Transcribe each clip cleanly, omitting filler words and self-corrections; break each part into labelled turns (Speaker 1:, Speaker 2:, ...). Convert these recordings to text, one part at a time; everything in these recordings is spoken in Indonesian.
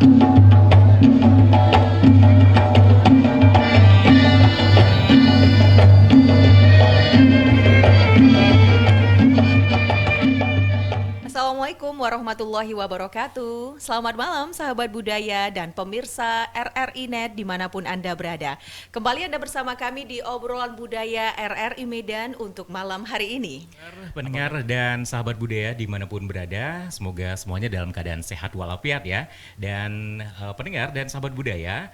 Speaker 1: Assalamualaikum warahmatullahi wabarakatuh. Selamat malam sahabat budaya dan pemirsa RRI Net dimanapun Anda berada. Kembali Anda bersama kami di obrolan budaya RRI Medan untuk malam hari ini.
Speaker 2: Pendengar dan sahabat budaya dimanapun berada, semoga semuanya dalam keadaan sehat walafiat ya. Dan pendengar dan sahabat budaya,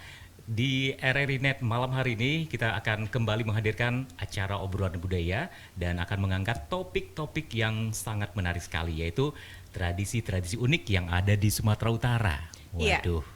Speaker 2: di RRI Net malam hari ini kita akan kembali menghadirkan acara obrolan budaya dan akan mengangkat topik-topik yang sangat menarik sekali, yaitu tradisi-tradisi unik yang ada di Sumatera Utara. Waduh.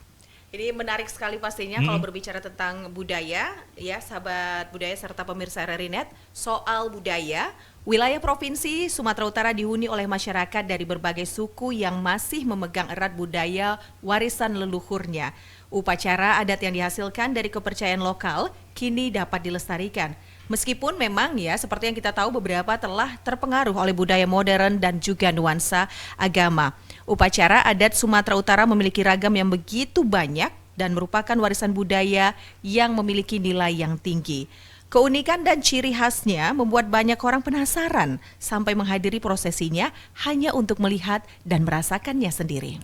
Speaker 1: Ini menarik sekali pastinya kalau berbicara tentang budaya, ya sahabat budaya serta pemirsa RRI Net. Soal budaya, wilayah Provinsi Sumatera Utara dihuni oleh masyarakat dari berbagai suku yang masih memegang erat budaya warisan leluhurnya. Upacara adat yang dihasilkan dari kepercayaan lokal kini dapat dilestarikan. Meskipun memang ya seperti yang kita tahu beberapa telah terpengaruh oleh budaya modern dan juga nuansa agama. Upacara adat Sumatera Utara memiliki ragam yang begitu banyak dan merupakan warisan budaya yang memiliki nilai yang tinggi. Keunikan dan ciri khasnya membuat banyak orang penasaran sampai menghadiri prosesinya hanya untuk melihat dan merasakannya sendiri.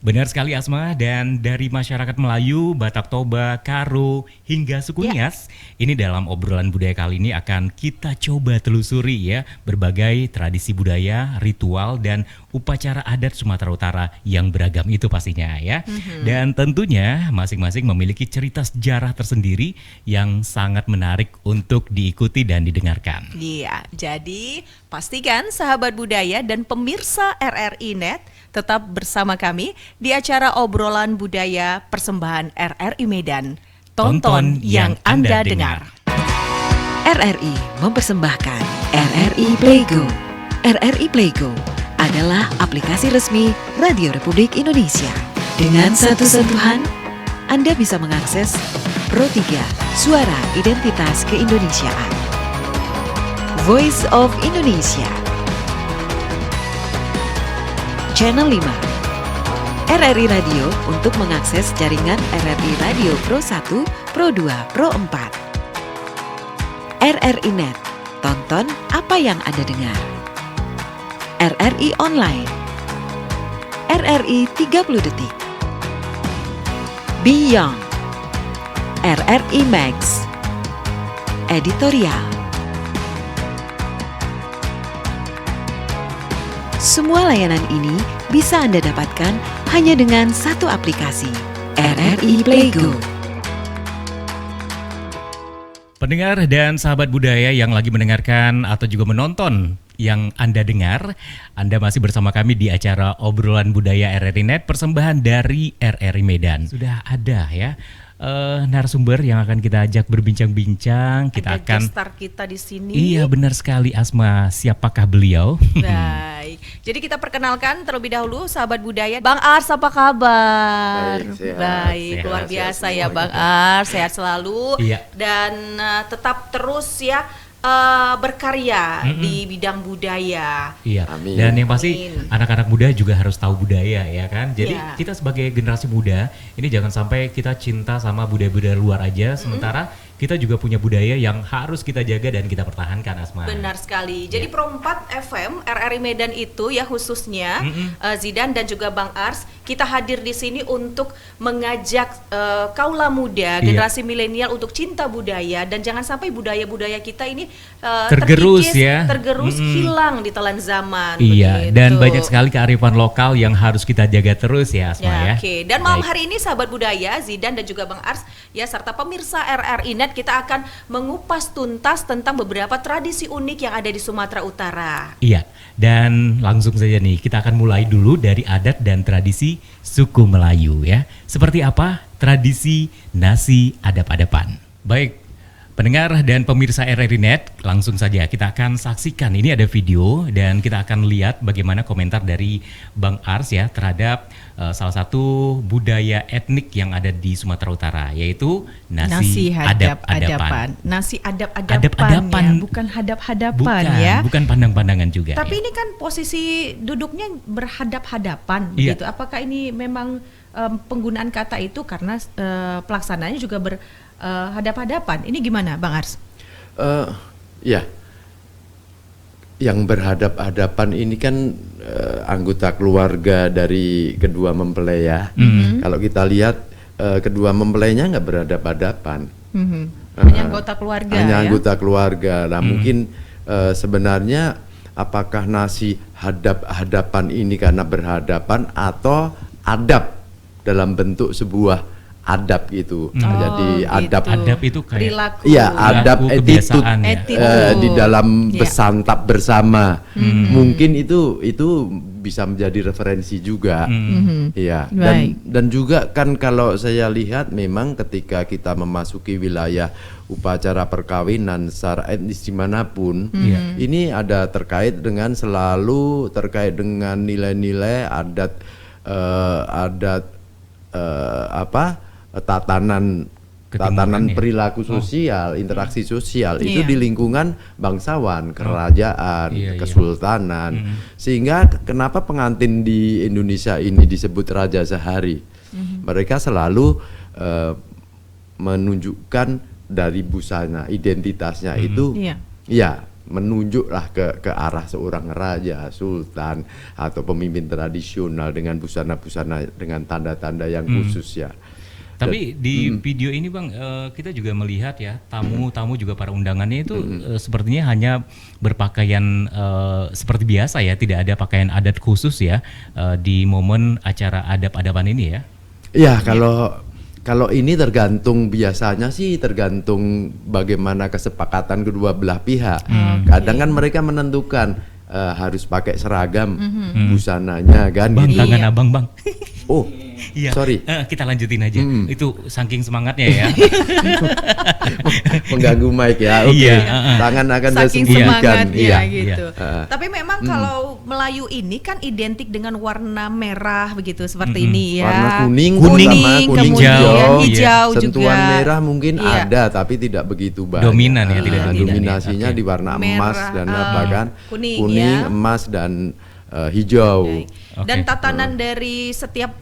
Speaker 2: Benar sekali Asma, dan dari masyarakat Melayu, Batak Toba, Karo, hingga suku Nias, ini dalam obrolan budaya kali ini akan kita coba telusuri ya berbagai tradisi budaya, ritual, dan upacara adat Sumatera Utara yang beragam itu pastinya ya. Dan tentunya masing-masing memiliki cerita sejarah tersendiri yang sangat menarik untuk diikuti dan didengarkan.
Speaker 1: Iya, jadi pastikan sahabat budaya dan pemirsa RRI Net tetap bersama kami di acara obrolan budaya persembahan RRI Medan. Tonton yang Anda dengar.
Speaker 3: RRI mempersembahkan RRI Playgo. RRI Playgo adalah aplikasi resmi Radio Republik Indonesia. Dengan satu sentuhan, Anda bisa mengakses Pro 3 Suara Identitas Keindonesiaan, Voice of Indonesia, Channel 5, RRI Radio untuk mengakses jaringan RRI Radio Pro 1, Pro 2, Pro 4. RRI Net, tonton apa yang Anda dengar. RRI Online, RRI 30 Detik, Beyond, RRI Max, Editorial. Semua layanan ini bisa Anda dapatkan hanya dengan satu aplikasi, RRI Playgo.
Speaker 2: Pendengar dan sahabat budaya yang lagi mendengarkan atau juga menonton yang Anda dengar, Anda masih bersama kami di acara obrolan budaya RRI Net persembahan dari RRI Medan. Sudah ada ya narasumber yang akan kita ajak berbincang-bincang. Kita
Speaker 1: Ada
Speaker 2: akan
Speaker 1: gestar kita di sini.
Speaker 2: Iya benar sekali Asma, siapakah beliau?
Speaker 1: Baik, jadi kita perkenalkan terlebih dahulu sahabat budaya. Bang Ars, apa kabar?
Speaker 4: Baik, sehat.
Speaker 1: Baik,
Speaker 2: Sehat,
Speaker 1: luar
Speaker 4: sehat
Speaker 1: biasa
Speaker 4: semua
Speaker 1: ya
Speaker 4: kita.
Speaker 1: Bang Ars, sehat selalu.
Speaker 2: Iya.
Speaker 1: Dan tetap terus ya berkarya di bidang budaya.
Speaker 2: Iya.
Speaker 4: Amin.
Speaker 2: Dan yang pasti
Speaker 1: Amin.
Speaker 2: anak-anak muda juga harus tahu budaya ya kan. Jadi
Speaker 1: Iya.
Speaker 2: kita sebagai generasi muda ini jangan sampai kita cinta sama budaya-budaya luar aja, sementara kita juga punya budaya yang harus kita jaga dan kita pertahankan Asma.
Speaker 1: Benar sekali. Jadi Pro 4 FM RRI Medan itu ya khususnya Zidan dan juga Bang Ars, kita hadir di sini untuk mengajak kaula muda, generasi milenial untuk cinta budaya dan jangan sampai budaya-budaya kita ini
Speaker 2: Tergerus
Speaker 1: terkikis,
Speaker 2: ya.
Speaker 1: tergerus, hilang di telan zaman.
Speaker 2: Iya,
Speaker 1: begitu.
Speaker 2: dan banyak sekali kearifan lokal yang harus kita jaga terus ya Asma ya.
Speaker 1: Oke, dan malam
Speaker 2: Baik.
Speaker 1: hari ini sahabat budaya, Zidan dan juga Bang Ars ya serta pemirsa RRI Net kita akan mengupas tuntas tentang beberapa tradisi unik yang ada di Sumatera Utara.
Speaker 2: Iya, dan langsung saja nih kita akan mulai dulu dari adat dan tradisi suku Melayu ya. Seperti apa tradisi nasi adap-adapan. Baik, pendengar dan pemirsa RRI Net, langsung saja kita akan saksikan. Ini ada video dan kita akan lihat bagaimana komentar dari Bang Ars ya terhadap salah satu budaya etnik yang ada di Sumatera Utara, yaitu nasi adap-adapan.
Speaker 1: Nasi adap-adapan
Speaker 2: Adap-adapan.
Speaker 1: ya, bukan hadap-hadapan ya.
Speaker 2: Bukan pandang-pandangan juga.
Speaker 1: Tapi
Speaker 2: ya.
Speaker 1: ini kan posisi duduknya berhadap-hadapan
Speaker 2: Iya.
Speaker 1: gitu. Apakah ini memang penggunaan kata itu karena pelaksananya juga berhadap-hadapan. Ini gimana, Bang Ars?
Speaker 4: Ya, yang berhadap-hadapan ini kan anggota keluarga dari kedua mempelai ya. Kalau kita lihat kedua mempelainya nggak berhadap-hadapan.
Speaker 1: Hanya anggota keluarga.
Speaker 4: Hanya
Speaker 1: ya?
Speaker 4: anggota keluarga. Nah mungkin sebenarnya apakah nasi hadap-hadapan ini karena berhadapan atau adab dalam bentuk sebuah adab gitu. Jadi adab
Speaker 2: Adab itu kayak
Speaker 1: perilaku.
Speaker 4: Iya, adab
Speaker 2: perilaku,
Speaker 4: attitude
Speaker 2: kebiasaan ya.
Speaker 4: di dalam
Speaker 1: Iya.
Speaker 4: bersantap bersama. Mungkin itu bisa menjadi referensi juga. Iya.
Speaker 1: Baik.
Speaker 4: Dan juga kan kalau saya lihat memang ketika kita memasuki wilayah upacara perkawinan secara etnis dimanapun, ini ada selalu terkait dengan nilai-nilai adat tatanan
Speaker 2: Ketimbangan ya?
Speaker 4: perilaku sosial, interaksi sosial itu
Speaker 1: Iya.
Speaker 4: di lingkungan bangsawan, kerajaan,
Speaker 2: Iya, iya.
Speaker 4: kesultanan. Sehingga kenapa pengantin di Indonesia ini disebut raja sehari? Mereka selalu menunjukkan dari busana, identitasnya itu
Speaker 1: Iya.
Speaker 4: ya menunjuklah ke arah seorang raja, sultan atau pemimpin tradisional dengan busana-busana dengan tanda-tanda yang khusus ya.
Speaker 2: Tapi di video ini Bang, kita juga melihat ya tamu-tamu juga para undangannya itu sepertinya hanya berpakaian seperti biasa ya, tidak ada pakaian adat khusus ya di momen acara adab-adaban ini ya.
Speaker 4: Ya kalau ini biasanya sih tergantung bagaimana kesepakatan kedua belah pihak. Kadang kan mereka menentukan harus pakai seragam busananya kan.
Speaker 2: Bang,
Speaker 4: gitu.
Speaker 2: tangan abang Bang.
Speaker 4: Oh,
Speaker 2: Iya.
Speaker 4: sorry.
Speaker 2: Kita lanjutin aja. Itu saking semangatnya ya.
Speaker 4: Mengganggu mic ya. Oke.
Speaker 2: Iya,
Speaker 4: Tangan akan saya
Speaker 1: Saking
Speaker 4: sembunyikan.
Speaker 1: semangatnya
Speaker 4: Iya.
Speaker 1: gitu.
Speaker 4: Iya.
Speaker 1: Tapi memang kalau Melayu ini kan identik dengan warna merah begitu seperti ini ya.
Speaker 4: Warna kuning,
Speaker 1: kuning,
Speaker 4: terutama kuning
Speaker 1: kemudian
Speaker 4: hijau.
Speaker 1: hijau juga.
Speaker 4: Sentuhan merah mungkin
Speaker 1: Iya.
Speaker 4: ada tapi tidak begitu banyak.
Speaker 2: Dominan ya, tidak dominan ya.
Speaker 4: Dominasinya
Speaker 2: Oke.
Speaker 4: di warna emas
Speaker 1: Merah,
Speaker 4: dan apa kan?
Speaker 1: kuning,
Speaker 4: Kuning,
Speaker 1: ya.
Speaker 4: emas dan hijau.
Speaker 1: Baik.
Speaker 2: Oke.
Speaker 1: Dan tatanan dari setiap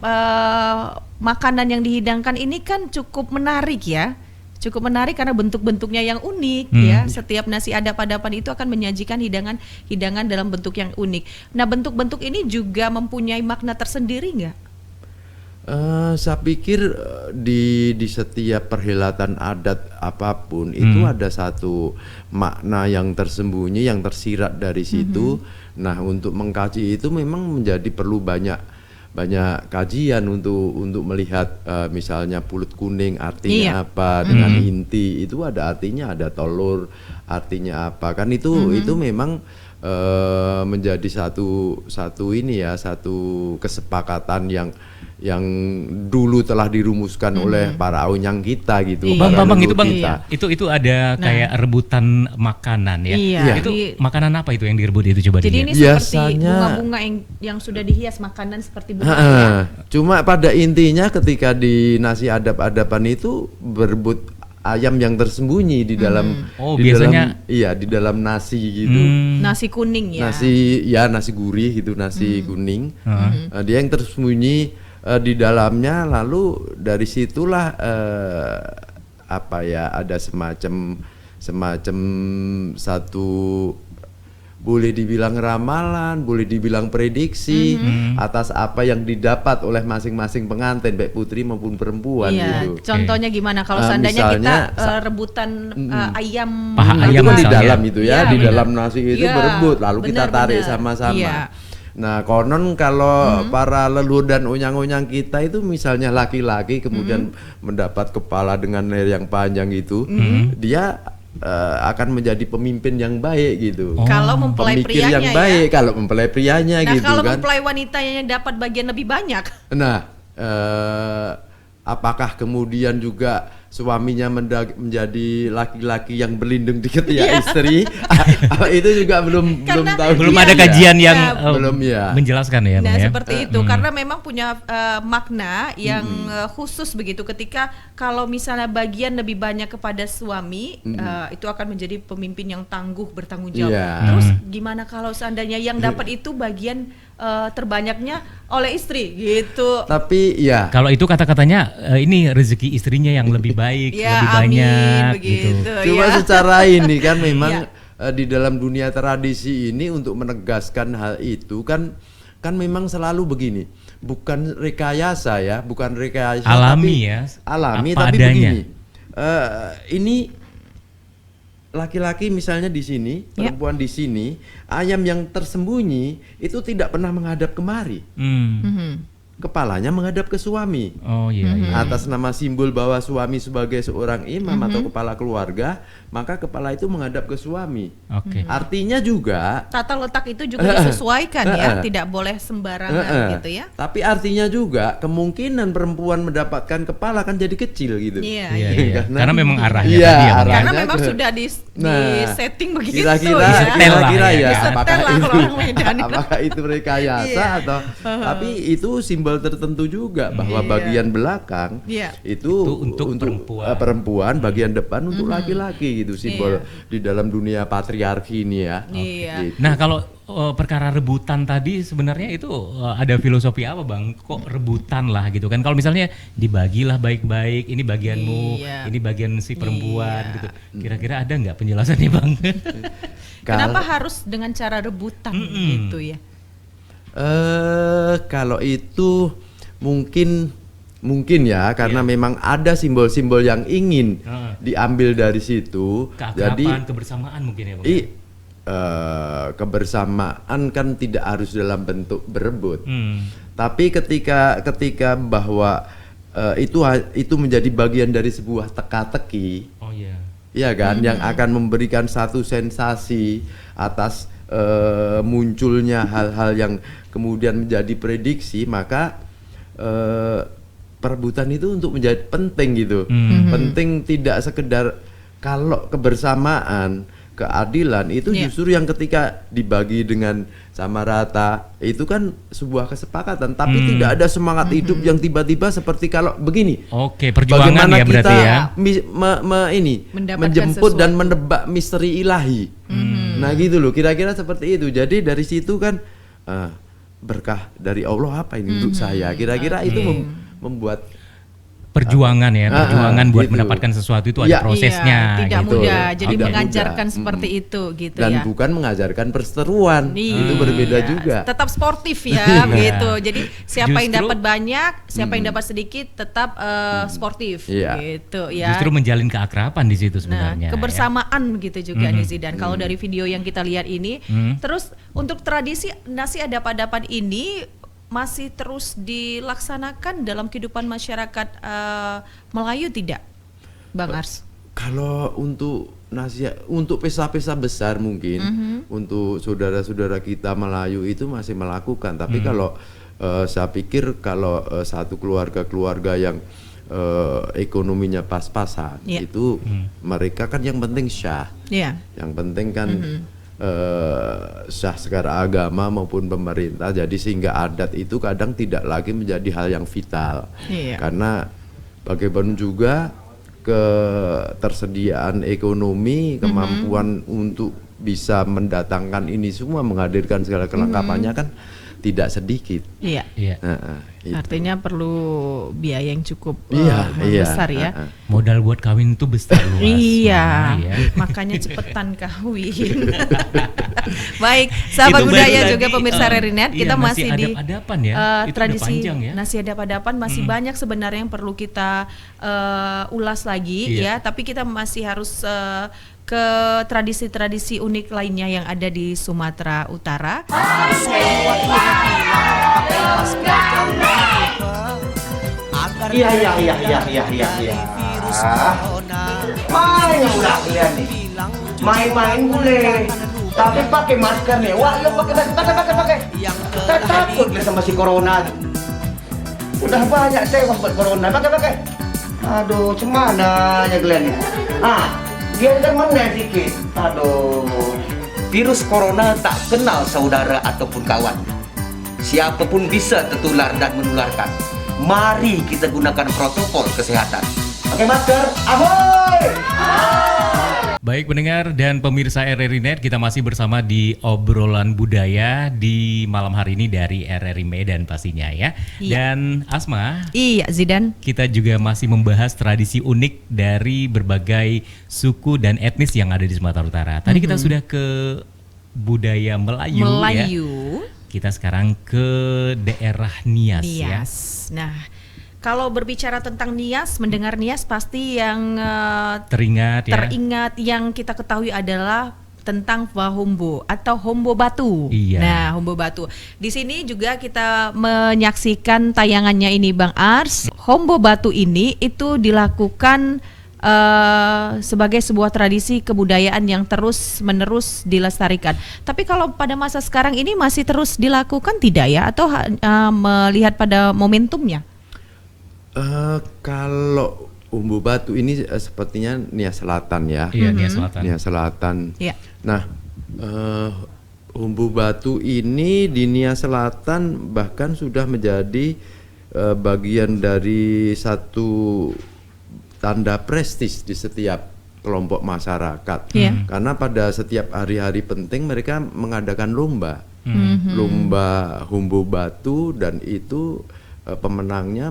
Speaker 1: makanan yang dihidangkan ini kan cukup menarik ya. Cukup menarik karena bentuk-bentuknya yang unik ya. Setiap nasi adap-adapan itu akan menyajikan hidangan dalam bentuk yang unik. Nah, bentuk-bentuk ini juga mempunyai makna tersendiri nggak?
Speaker 4: Saya pikir di setiap perhelatan adat apapun itu ada satu makna yang tersembunyi, yang tersirat dari situ. Nah, untuk mengkaji itu memang perlu banyak kajian untuk melihat misalnya pulut kuning artinya apa, dengan inti itu ada artinya, ada telur artinya apa kan, itu memang menjadi satu kesepakatan yang dulu telah dirumuskan oleh para aunyang kita gitu.
Speaker 1: Iya.
Speaker 4: para
Speaker 2: Bang, itu
Speaker 4: leluhur
Speaker 2: Bang,
Speaker 4: kita.
Speaker 2: itu ada kayak rebutan makanan ya.
Speaker 1: Iya.
Speaker 2: Itu
Speaker 1: Di-
Speaker 2: makanan apa itu yang direbut itu, coba
Speaker 1: Jadi
Speaker 2: dilihat.
Speaker 1: ini seperti
Speaker 4: Biasanya-
Speaker 1: bunga-bunga yang sudah dihias, makanan seperti bunga.
Speaker 4: Heeh. Cuma pada intinya ketika di nasi adap-adapan itu berebut ayam yang tersembunyi di dalam
Speaker 2: Oh,
Speaker 4: di
Speaker 2: biasanya-
Speaker 4: di dalam nasi gitu.
Speaker 1: Nasi kuning ya.
Speaker 4: Nasi gurih gitu, nasi kuning. Dia yang tersembunyi di dalamnya, lalu dari situlah ada semacam satu, boleh dibilang ramalan, boleh dibilang prediksi atas apa yang didapat oleh masing-masing pengantin, baik putri maupun perempuan
Speaker 1: Iya,
Speaker 4: gitu.
Speaker 1: contohnya gimana kalau seandainya
Speaker 4: misalnya,
Speaker 1: kita rebutan ayam
Speaker 2: Paha
Speaker 4: Itu
Speaker 2: ayam
Speaker 4: kan di
Speaker 2: misalnya.
Speaker 4: dalam itu ya,
Speaker 1: Iya,
Speaker 4: di
Speaker 1: benar.
Speaker 4: dalam nasi itu
Speaker 1: Iya,
Speaker 4: berebut, lalu kita tarik
Speaker 1: benar-benar.
Speaker 4: sama-sama.
Speaker 1: Iya.
Speaker 4: Nah, konon kalau para leluhur dan unyang-unyang kita itu misalnya laki-laki kemudian mendapat kepala dengan leher yang panjang itu, dia akan menjadi pemimpin yang baik gitu.
Speaker 1: Kalau mempelai
Speaker 4: Pemikir
Speaker 1: prianya
Speaker 4: yang
Speaker 1: ya.
Speaker 4: baik kalau mempelai prianya
Speaker 1: Nah,
Speaker 4: gitu
Speaker 1: kalau
Speaker 4: kan.
Speaker 1: mempelai wanitanya dapat bagian lebih banyak.
Speaker 4: Nah, apakah kemudian juga suaminya menjadi laki-laki yang berlindung di ketiak istri. Itu juga belum tahu.
Speaker 2: Belum
Speaker 4: juga.
Speaker 2: ada kajian yang
Speaker 4: belum ya.
Speaker 2: menjelaskan ya.
Speaker 1: Nah,
Speaker 2: Bang, ya?
Speaker 1: seperti itu karena memang punya makna yang khusus begitu ketika kalau misalnya bagian lebih banyak kepada suami itu akan menjadi pemimpin yang tangguh, bertanggung jawab.
Speaker 4: Iya.
Speaker 1: Terus gimana kalau seandainya yang dapat itu bagian terbanyaknya oleh istri gitu.
Speaker 4: Tapi ya
Speaker 2: Kalau itu kata-katanya ini rezeki istrinya yang lebih baik,
Speaker 1: Ya,
Speaker 2: lebih
Speaker 1: amin,
Speaker 2: banyak
Speaker 1: begitu.
Speaker 2: gitu.
Speaker 4: cuma
Speaker 1: Ya.
Speaker 4: secara ini kan memang
Speaker 1: Ya.
Speaker 4: di dalam dunia tradisi ini untuk menegaskan hal itu kan memang selalu begini, bukan rekayasa ya, bukan rekayasa
Speaker 2: Alami
Speaker 4: tapi
Speaker 2: ya,
Speaker 4: alami
Speaker 2: apa
Speaker 4: tapi
Speaker 2: adanya.
Speaker 4: begini, ini laki-laki misalnya di sini,
Speaker 1: Ya.
Speaker 4: perempuan di sini, ayam yang tersembunyi itu tidak pernah menghadap kemari, kepalanya menghadap ke suami.
Speaker 2: Oh iya, iya.
Speaker 4: Atas nama simbol bahwa suami sebagai seorang imam atau kepala keluarga, maka kepala itu menghadap ke suami.
Speaker 2: Oke.
Speaker 4: Artinya juga
Speaker 1: Tata letak itu juga disesuaikan ya, tidak boleh sembarangan gitu ya.
Speaker 4: tapi artinya juga kemungkinan perempuan mendapatkan kepala kan jadi kecil gitu.
Speaker 1: Iya,
Speaker 2: Iya,
Speaker 1: iya.
Speaker 2: iya. Karena memang arahnya
Speaker 4: Iya,
Speaker 2: tadi ya, Bang, ya.
Speaker 4: arahnya
Speaker 1: Karena memang
Speaker 4: ke-
Speaker 1: sudah di setting begitu
Speaker 4: Kira-kira,
Speaker 1: ya.
Speaker 2: Disetel lah
Speaker 4: kira-kira
Speaker 2: ya,
Speaker 4: ya,
Speaker 2: kan?
Speaker 4: apakah
Speaker 1: Disetel lah
Speaker 4: itu,
Speaker 1: kalau orang Medan itu.
Speaker 4: apakah itu rekayasa
Speaker 1: Iya.
Speaker 4: atau tapi itu simbol tertentu juga bahwa
Speaker 1: Iya.
Speaker 4: bagian belakang
Speaker 1: Iya.
Speaker 4: itu
Speaker 2: untuk perempuan.
Speaker 4: perempuan, bagian depan untuk laki-laki gitu, simbol di dalam dunia patriarki ini ya.
Speaker 1: Iya.
Speaker 4: Gitu.
Speaker 2: Nah, kalau perkara rebutan tadi sebenarnya itu ada filosofi apa, Bang? Kok rebutan lah gitu kan? Kalau misalnya dibagilah baik-baik, ini bagianmu,
Speaker 1: Iya.
Speaker 2: ini bagian si perempuan
Speaker 1: Iya.
Speaker 2: gitu. Kira-kira ada nggak penjelasannya, Bang?
Speaker 1: Kenapa
Speaker 4: Kalau-
Speaker 1: harus dengan cara rebutan gitu ya?
Speaker 4: Kalau itu mungkin ya karena memang ada simbol-simbol yang ingin
Speaker 2: Heeh.
Speaker 4: diambil dari situ. Jadi
Speaker 2: Keakraban, kebersamaan mungkin ya, Bang.
Speaker 4: kebersamaan kan tidak harus dalam bentuk berebut.
Speaker 2: Hmm.
Speaker 4: Tapi ketika bahwa itu menjadi bagian dari sebuah teka-teki,
Speaker 2: Oh iya.
Speaker 4: ya kan, yang akan memberikan satu sensasi atas munculnya hal-hal yang kemudian menjadi prediksi, maka perebutan itu untuk menjadi penting gitu. Penting tidak sekedar kalau kebersamaan, keadilan itu
Speaker 1: Iya.
Speaker 4: justru yang ketika dibagi dengan sama rata itu kan sebuah kesepakatan, tapi tidak ada semangat hidup yang tiba-tiba seperti kalau begini.
Speaker 2: Oke, perjuangan
Speaker 4: Bagaimana
Speaker 2: ya berarti
Speaker 4: kita
Speaker 2: ya.
Speaker 1: Mendapatkan
Speaker 4: menjemput dan
Speaker 1: sesuatu.
Speaker 4: menebak misteri ilahi. Nah gitu loh, kira-kira seperti itu. Jadi dari situ kan berkah dari Allah apa ini untuk saya. Kira-kira itu membuat
Speaker 2: Perjuangan ya, perjuangan buat
Speaker 4: gitu.
Speaker 2: mendapatkan sesuatu itu
Speaker 4: Iya.
Speaker 2: ada prosesnya.
Speaker 1: Iya, tidak
Speaker 2: gitu.
Speaker 1: mudah. Jadi
Speaker 4: Tidak
Speaker 1: mengajarkan
Speaker 4: mudah.
Speaker 1: seperti itu gitu
Speaker 4: dan
Speaker 1: ya.
Speaker 4: bukan mengajarkan perseteruan. Itu berbeda
Speaker 1: Iya,
Speaker 4: juga.
Speaker 1: Tetap sportif ya gitu. Jadi siapa yang
Speaker 2: Justru-
Speaker 1: dapat banyak, siapa yang dapat sedikit tetap sportif
Speaker 4: Iya.
Speaker 1: gitu ya.
Speaker 2: Justru menjalin keakraban di situ
Speaker 1: Nah,
Speaker 2: sebenarnya. ya.
Speaker 1: kebersamaan gitu juga nih Zidan. Kalau dari video yang kita lihat ini,
Speaker 2: Mm.
Speaker 1: terus untuk tradisi nasi adap-adapan ini masih terus dilaksanakan dalam kehidupan masyarakat Melayu tidak, Bang Ars?
Speaker 4: Kalau untuk untuk pesta-pesta besar mungkin untuk saudara-saudara kita Melayu itu masih melakukan. Tapi kalau saya pikir kalau satu keluarga-keluarga yang ekonominya pas-pasan
Speaker 1: Iya.
Speaker 4: itu mereka kan yang penting syah.
Speaker 1: Iya.
Speaker 4: Yang penting kan syah secara agama maupun pemerintah. Jadi sehingga adat itu kadang tidak lagi menjadi hal yang vital.
Speaker 1: Iya.
Speaker 4: Karena bagaimanapun juga ketersediaan ekonomi, kemampuan untuk bisa mendatangkan ini semua, menghadirkan segala kelengkapannya kan tidak sedikit.
Speaker 1: Iya.
Speaker 2: Iya.
Speaker 4: Itu.
Speaker 1: Artinya perlu biaya yang cukup
Speaker 4: Iya, iya.
Speaker 1: besar ya.
Speaker 2: Modal buat kawin itu besar luas.
Speaker 1: Iya,
Speaker 2: Iya.
Speaker 1: makanya cepetan kawin. Baik, sahabat
Speaker 2: Itu
Speaker 1: budaya
Speaker 2: baru
Speaker 1: juga
Speaker 2: tadi,
Speaker 1: pemirsa Rerinet,
Speaker 2: iya,
Speaker 1: kita
Speaker 2: nasi
Speaker 1: masih di
Speaker 2: adap-adapan ya. Itu udah
Speaker 1: tradisi
Speaker 2: panjang ya.
Speaker 1: nasi adap-adapan masih banyak sebenarnya yang perlu kita ulas lagi
Speaker 2: Iya.
Speaker 1: ya, tapi kita masih harus ke tradisi-tradisi unik lainnya yang ada di Sumatera Utara.
Speaker 5: Iya. Main udah kalian nih. Main-main boleh. Tapi pakai masker nih. Wah, yuk pakai. Kita takut nih sama si corona. Udah banyak tewas buat corona. Pakai. Aduh, cemana ya Glenn? Biarkan mana sikit. Aduh. Virus corona tak kenal saudara ataupun kawan. Siapapun bisa tertular dan menularkan. Mari kita gunakan protokol kesehatan. Pakai masker, ahoy!
Speaker 2: Baik pendengar dan pemirsa RRI Net, kita masih bersama di obrolan budaya di malam hari ini dari RRI Medan pastinya ya.
Speaker 1: Iya.
Speaker 2: Dan Asma,
Speaker 1: Iya, Zidan.
Speaker 2: kita juga masih membahas tradisi unik dari berbagai suku dan etnis yang ada di Sumatera Utara. Tadi kita sudah ke budaya Melayu, ya.
Speaker 1: Melayu.
Speaker 2: Kita sekarang ke daerah Nias, ya.
Speaker 1: Nias. Nah, kalau berbicara tentang Nias, mendengar Nias pasti yang
Speaker 2: Teringat ya.
Speaker 1: teringat yang kita ketahui adalah tentang Wahumbo atau Hombo Batu.
Speaker 2: Iya.
Speaker 1: Nah, Hombo Batu. Di sini juga kita menyaksikan tayangannya ini Bang Ars. Hombo Batu ini itu dilakukan sebagai sebuah tradisi kebudayaan yang terus-menerus dilestarikan. Tapi kalau pada masa sekarang ini masih terus dilakukan tidak ya? Atau melihat pada momentumnya?
Speaker 4: Kalau Umbu Batu ini sepertinya Nias Selatan ya.
Speaker 2: Iya, Nias Selatan.
Speaker 4: Nias Selatan.
Speaker 1: Iya.
Speaker 4: Nah, Umbu Batu ini di Nias Selatan bahkan sudah menjadi bagian dari satu tanda prestis di setiap kelompok masyarakat.
Speaker 1: Iya.
Speaker 4: Karena pada setiap hari-hari penting mereka mengadakan lomba. Lomba Umbu Batu, dan itu pemenangnya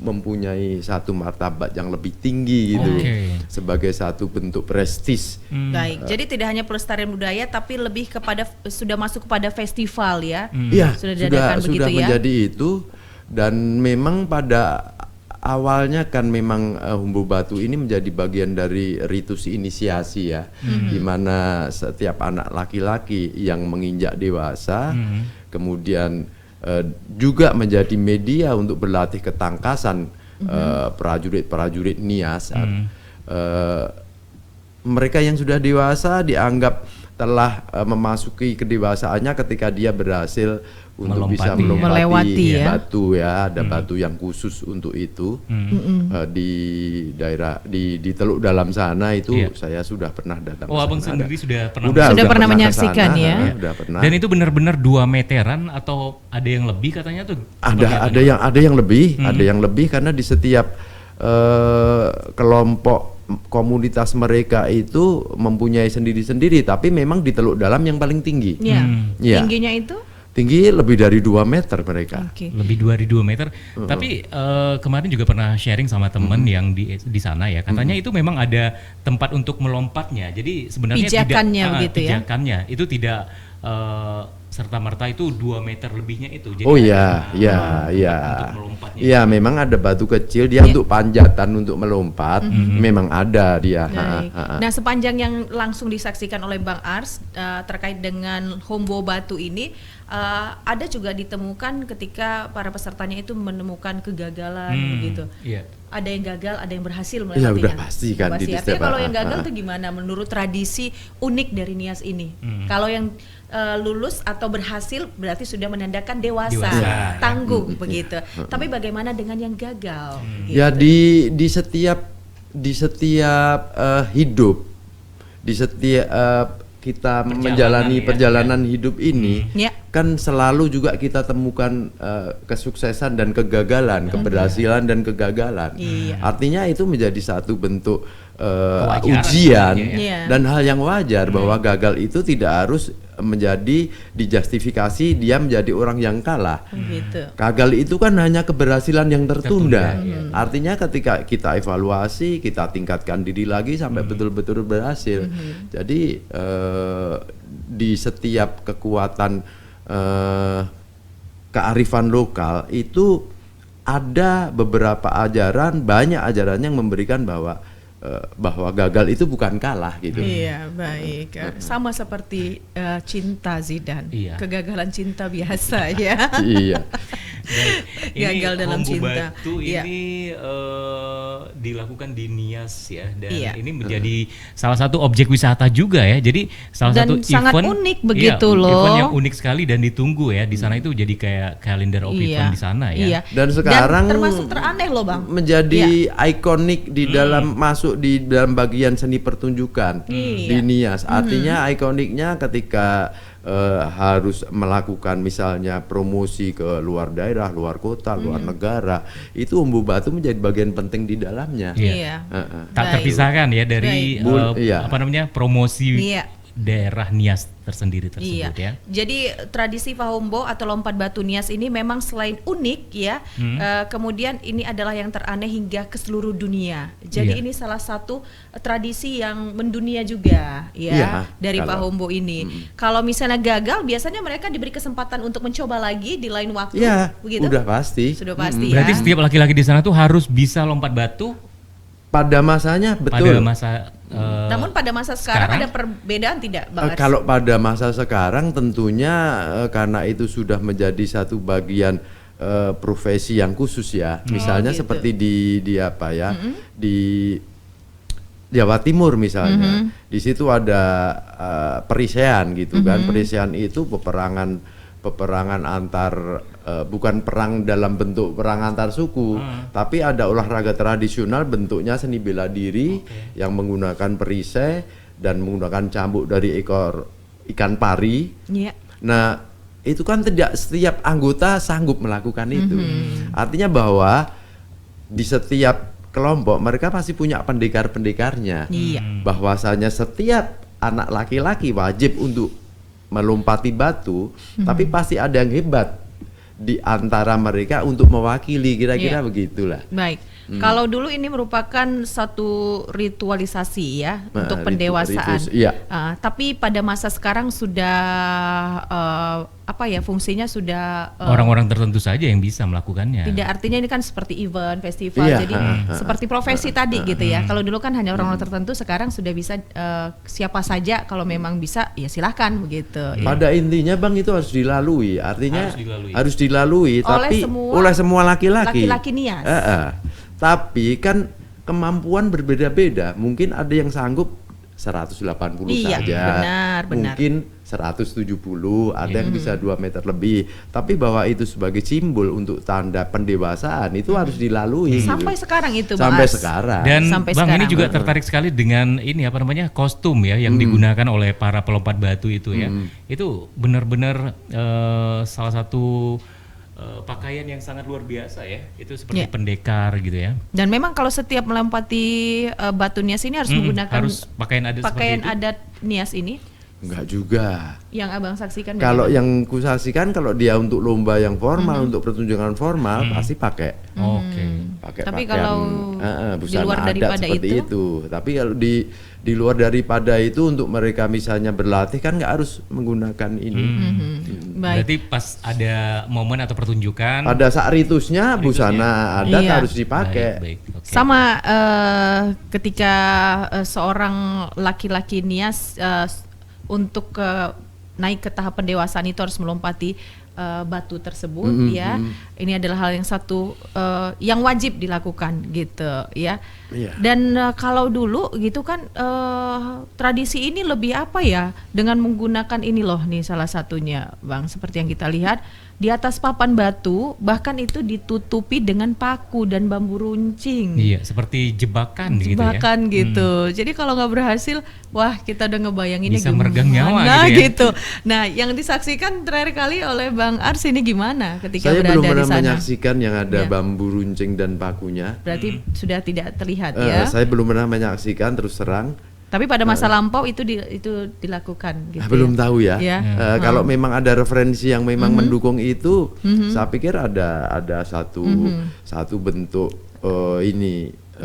Speaker 4: mempunyai satu martabat yang lebih tinggi gitu.
Speaker 2: Oke.
Speaker 4: Sebagai satu bentuk prestis.
Speaker 1: Baik, jadi tidak hanya pelestarian budaya tapi lebih kepada sudah masuk kepada festival ya.
Speaker 4: Iya,
Speaker 1: Sudah diadakan begitu
Speaker 4: sudah
Speaker 1: ya.
Speaker 4: menjadi itu, dan memang pada awalnya kan memang Umbu Batu ini menjadi bagian dari ritus inisiasi ya, di mana setiap anak laki-laki yang menginjak dewasa kemudian juga menjadi media untuk berlatih ketangkasan prajurit-prajurit Nias. Mereka yang sudah dewasa dianggap telah memasuki kedewasaannya ketika dia berhasil untuk bisa melewati
Speaker 1: ya.
Speaker 4: batu ya, ada batu yang khusus untuk itu di daerah di Teluk Dalam sana itu.
Speaker 2: Iya.
Speaker 4: Saya sudah pernah datang.
Speaker 2: Oh, abang
Speaker 4: ke sana.
Speaker 2: sendiri sudah pernah.
Speaker 1: Sudah pernah
Speaker 4: ke
Speaker 1: menyaksikan
Speaker 4: sana,
Speaker 1: ya?
Speaker 4: Sudah pernah.
Speaker 2: Dan itu benar-benar 2 meteran atau ada yang lebih katanya tuh?
Speaker 4: Ada yang lebih, ada yang lebih karena di setiap kelompok komunitas mereka itu mempunyai sendiri-sendiri, tapi memang di Teluk Dalam yang paling tinggi.
Speaker 1: Iya.
Speaker 4: Iya.
Speaker 1: Tingginya itu?
Speaker 4: Tinggi lebih dari 2 meter mereka.
Speaker 1: Oke.
Speaker 2: Lebih dari 2 meter. Tapi kemarin juga pernah sharing sama temen yang di sana ya. Katanya itu memang ada tempat untuk melompatnya. Jadi sebenarnya
Speaker 1: Pijakannya
Speaker 2: tidak
Speaker 1: begitu ya?
Speaker 2: pijakannya itu tidak serta merta itu 2 meter lebihnya itu. Jadi
Speaker 4: Oh
Speaker 2: ada
Speaker 4: iya, iya.
Speaker 2: untuk melompatnya.
Speaker 4: Iya, memang ada batu kecil dia untuk panjatan untuk melompat. Memang ada dia.
Speaker 1: Baik. Nah, sepanjang yang langsung disaksikan oleh Bang Ars terkait dengan Hombo Batu ini, ada juga ditemukan ketika para pesertanya itu menemukan kegagalan begitu.
Speaker 2: Iya.
Speaker 1: Ada yang gagal, ada yang berhasil
Speaker 4: Iya,
Speaker 1: melewatinya.
Speaker 4: udah pasti kan
Speaker 1: Udah
Speaker 4: di
Speaker 1: pasti.
Speaker 4: setiap
Speaker 1: Artinya kalau yang gagal tuh gimana menurut tradisi unik dari Nias ini? Kalau yang lulus atau berhasil berarti sudah menandakan dewasa,
Speaker 2: Dewasa, ya.
Speaker 1: tangguh begitu. Tapi bagaimana dengan yang gagal?
Speaker 4: Ya di setiap hidup, di setiap kita menjalani perjalanan hidup ini,
Speaker 1: Ya.
Speaker 4: kan selalu juga kita temukan kesuksesan dan kegagalan, keberhasilan dan kegagalan.
Speaker 1: Iya.
Speaker 4: Artinya itu menjadi satu bentuk
Speaker 2: Kewajaran.
Speaker 4: ujian
Speaker 1: Iya.
Speaker 4: dan hal yang wajar bahwa gagal itu tidak harus menjadi dijustifikasi dia menjadi orang yang kalah.
Speaker 1: Gitu.
Speaker 4: Gagal itu kan hanya keberhasilan yang tertunda.
Speaker 2: Tertunda,
Speaker 4: Artinya ketika kita evaluasi, kita tingkatkan diri lagi sampai betul-betul berhasil. Jadi di setiap kekuatan kearifan lokal itu ada beberapa ajaran, banyak ajaran yang memberikan bahwa gagal itu bukan kalah gitu.
Speaker 1: Iya, baik. Sama seperti cinta Zidan.
Speaker 2: Iya.
Speaker 1: Kegagalan cinta biasa ya.
Speaker 4: Iya.
Speaker 1: Gagal dalam
Speaker 2: Hombo
Speaker 1: cinta.
Speaker 2: Batu
Speaker 1: Iya.
Speaker 2: ini dilakukan di Nias ya, dan
Speaker 1: Iya.
Speaker 2: ini menjadi salah satu objek wisata juga ya. Jadi salah
Speaker 1: Dan
Speaker 2: satu
Speaker 1: sangat
Speaker 2: event
Speaker 1: unik begitu
Speaker 2: iya,
Speaker 1: loh.
Speaker 2: Event yang unik sekali dan ditunggu ya. Di sana itu jadi kayak calendar of event di sana ya.
Speaker 1: Iya.
Speaker 4: Dan sekarang
Speaker 1: termasuk teraneh loh Bang.
Speaker 4: menjadi ikonik di dalam masuk di dalam bagian seni pertunjukan di Nias. Artinya ikoniknya ketika harus melakukan misalnya promosi ke luar daerah, luar kota, luar negara, itu Hombo Batu menjadi bagian penting di dalamnya.
Speaker 2: Iya.
Speaker 1: Iya.
Speaker 2: Tak
Speaker 1: Baik.
Speaker 2: terpisahkan ya dari
Speaker 4: Iya.
Speaker 2: apa namanya promosi
Speaker 1: Iya.
Speaker 2: daerah Nias tersendiri
Speaker 1: Iya.
Speaker 2: tersebut ya.
Speaker 1: Jadi tradisi Fahombo atau lompat batu Nias ini memang selain unik ya, kemudian ini adalah yang teraneh hingga ke seluruh dunia. Jadi
Speaker 2: Iya.
Speaker 1: ini salah satu tradisi yang mendunia juga ya
Speaker 4: Iya,
Speaker 1: dari
Speaker 4: kalau-
Speaker 1: Fahombo ini. Kalau misalnya gagal, biasanya mereka diberi kesempatan untuk mencoba lagi di lain waktu.
Speaker 4: Ya,
Speaker 1: begitu?
Speaker 4: udah pasti.
Speaker 1: Sudah pasti
Speaker 2: Berarti
Speaker 1: ya.
Speaker 2: setiap laki-laki di sana tuh harus bisa lompat batu
Speaker 4: Pada masanya betul.
Speaker 2: pada masa
Speaker 1: Namun pada masa sekarang
Speaker 2: sekarang?
Speaker 1: ada perbedaan tidak, Bang Ars?
Speaker 4: Kalau pada masa sekarang tentunya karena itu sudah menjadi satu bagian profesi yang khusus ya. Misalnya
Speaker 1: gitu.
Speaker 4: seperti di apa ya? Di Jawa Timur misalnya. Di situ ada perisean gitu kan. Perisean itu peperangan antar bukan perang dalam bentuk perang antar suku, tapi ada olahraga tradisional bentuknya seni bela diri yang menggunakan perisai dan menggunakan cambuk dari ekor ikan pari.
Speaker 1: Iya.
Speaker 4: Nah, itu kan tidak setiap anggota sanggup melakukan itu. Artinya bahwa di setiap kelompok mereka pasti punya pendekar-pendekarnya.
Speaker 1: Iya.
Speaker 4: Bahwasanya setiap anak laki-laki wajib untuk melompati batu, tapi pasti ada yang hebat di antara mereka untuk mewakili, kira-kira
Speaker 1: Iya.
Speaker 4: begitulah.
Speaker 1: Baik. Kalau dulu ini merupakan satu ritualisasi ya untuk pendewasaan.
Speaker 4: Iya.
Speaker 1: Tapi pada masa sekarang sudah apa ya fungsinya sudah
Speaker 2: orang-orang tertentu saja yang bisa melakukannya.
Speaker 1: tidak, artinya ini kan seperti event, festival,
Speaker 4: Iya,
Speaker 1: jadi seperti profesi tadi gitu ya. Kalau dulu kan hanya orang-orang tertentu, sekarang sudah bisa siapa saja kalau memang bisa ya silahkan begitu. ya.
Speaker 4: Pada intinya Bang itu harus dilalui, artinya harus dilalui,
Speaker 1: Oleh
Speaker 4: tapi
Speaker 1: semua
Speaker 4: oleh semua laki-laki.
Speaker 1: laki-laki Nias.
Speaker 4: Tapi kan kemampuan berbeda-beda. Mungkin ada yang sanggup 180
Speaker 1: Iya,
Speaker 4: saja.
Speaker 1: benar.
Speaker 4: Mungkin 170, ada yang bisa 2 meter lebih. Tapi bahwa itu sebagai simbol untuk tanda pendewasaan itu harus dilalui.
Speaker 1: Sampai
Speaker 4: gitu.
Speaker 1: sekarang itu, Bang
Speaker 4: Sampai
Speaker 1: Ars.
Speaker 4: sekarang.
Speaker 2: Dan
Speaker 1: Sampai
Speaker 2: Bang ini
Speaker 1: sekarang.
Speaker 2: juga tertarik sekali dengan ini apa namanya kostum ya yang digunakan oleh para pelompat batu itu ya. Itu benar-benar salah satu pakaian yang sangat luar biasa ya. Itu seperti
Speaker 1: Ya.
Speaker 2: pendekar gitu ya.
Speaker 1: Dan memang kalau setiap melempati batu Nias ini harus menggunakan
Speaker 2: Harus pakaian adat
Speaker 1: pakaian
Speaker 2: seperti itu.
Speaker 1: adat Nias ini
Speaker 4: Enggak juga.
Speaker 1: yang Abang saksikan.
Speaker 4: Kalau
Speaker 1: bagaimana?
Speaker 4: yang kusaksikan kalau dia untuk lomba yang formal, untuk pertunjukan formal pasti pakai
Speaker 2: Oke.
Speaker 4: pakai
Speaker 1: Tapi
Speaker 4: pakaian,
Speaker 1: kalau di
Speaker 4: busana
Speaker 1: luar
Speaker 4: adat
Speaker 1: daripada
Speaker 4: seperti itu. Tapi kalau di luar daripada itu untuk mereka misalnya berlatih kan nggak harus menggunakan ini.
Speaker 1: Baik.
Speaker 2: Berarti pas ada momen atau pertunjukan
Speaker 4: Pada saat ritusnya busana adat
Speaker 1: Iya.
Speaker 4: harus dipakai.
Speaker 2: baik. Oke.
Speaker 1: Sama ketika seorang laki-laki Nias untuk naik ke tahap pendewasaan itu harus melompati batu tersebut ya. Ini adalah hal yang satu yang wajib dilakukan gitu ya.
Speaker 4: Iya.
Speaker 1: Dan kalau dulu gitu kan tradisi ini lebih apa ya, dengan menggunakan ini loh nih salah satunya Bang, seperti yang kita lihat di atas papan batu, bahkan itu ditutupi dengan paku dan bambu runcing.
Speaker 2: Iya, seperti jebakan gitu ya.
Speaker 1: Jebakan gitu. Jadi kalau nggak berhasil, wah kita udah ngebayanginnya
Speaker 2: Bisa
Speaker 1: gimana
Speaker 2: meregang nyawa gitu ya.
Speaker 1: gitu. Nah, yang disaksikan terakhir kali oleh Bang Ars ini gimana ketika
Speaker 4: Saya
Speaker 1: berada
Speaker 4: belum
Speaker 1: di
Speaker 4: pernah
Speaker 1: sana?
Speaker 4: menyaksikan yang ada
Speaker 1: Iya.
Speaker 4: bambu runcing dan pakunya.
Speaker 1: Berarti sudah tidak terlihat ya.
Speaker 4: Saya belum pernah menyaksikan terus terang.
Speaker 1: Tapi pada masa lampau itu dilakukan gitu.
Speaker 4: Belum
Speaker 1: ya?
Speaker 4: tahu ya.
Speaker 1: Ya.
Speaker 4: Kalau memang ada referensi yang memang mendukung itu, saya pikir ada satu bentuk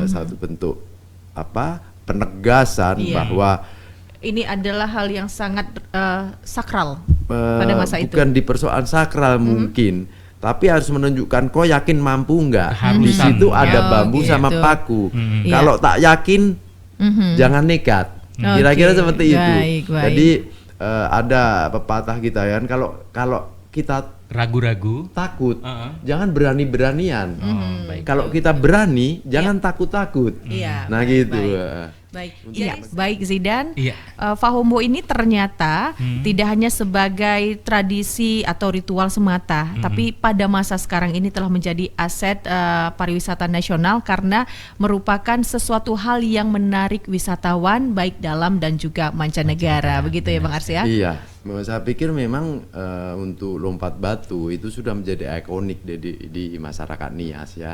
Speaker 4: satu bentuk apa penegasan
Speaker 1: Iya.
Speaker 4: bahwa
Speaker 1: Ini adalah hal yang sangat sakral pada masa itu.
Speaker 4: bukan di persoalan sakral mungkin, tapi harus menunjukkan kau yakin mampu nggak. Di
Speaker 2: Keharusan.
Speaker 4: situ ada
Speaker 1: Oh,
Speaker 4: bambu sama
Speaker 1: gitu.
Speaker 4: paku.
Speaker 1: Iya.
Speaker 4: Kalau tak yakin, jangan nekat. Kira-kira
Speaker 1: Oke,
Speaker 4: seperti itu.
Speaker 1: baik, baik.
Speaker 4: Jadi ada pepatah kita kan, kalau kita
Speaker 2: Ragu-ragu.
Speaker 4: takut,
Speaker 2: Uh-uh.
Speaker 4: jangan berani-beranian.
Speaker 2: Baik.
Speaker 4: Kalau kita berani, jangan takut-takut.
Speaker 1: Iya,
Speaker 4: Nah
Speaker 1: baik,
Speaker 4: gitu.
Speaker 1: Baik, iya, baik Zidan.
Speaker 2: Iya.
Speaker 1: Fahombo ini ternyata tidak hanya sebagai tradisi atau ritual semata, tapi pada masa sekarang ini telah menjadi aset pariwisata nasional karena merupakan sesuatu hal yang menarik wisatawan baik dalam dan juga mancanegara. Begitu ya Bang Ars ya?
Speaker 4: Iya, saya pikir memang untuk lompat batu itu sudah menjadi ikonik di masyarakat Nias ya.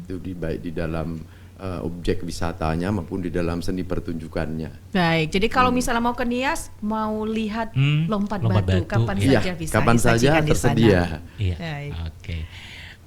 Speaker 4: Itu baik di dalam objek wisatanya maupun di dalam seni pertunjukannya.
Speaker 1: Baik, jadi kalau misalnya mau ke Nias, mau lihat lompat
Speaker 2: lompat
Speaker 1: batu,
Speaker 2: batu,
Speaker 1: kapan
Speaker 2: iya.
Speaker 1: saja bisa
Speaker 4: Kapan saja
Speaker 1: disajikan di
Speaker 4: tersedia.
Speaker 1: sana.
Speaker 2: Iya.
Speaker 1: Baik.
Speaker 2: Oke.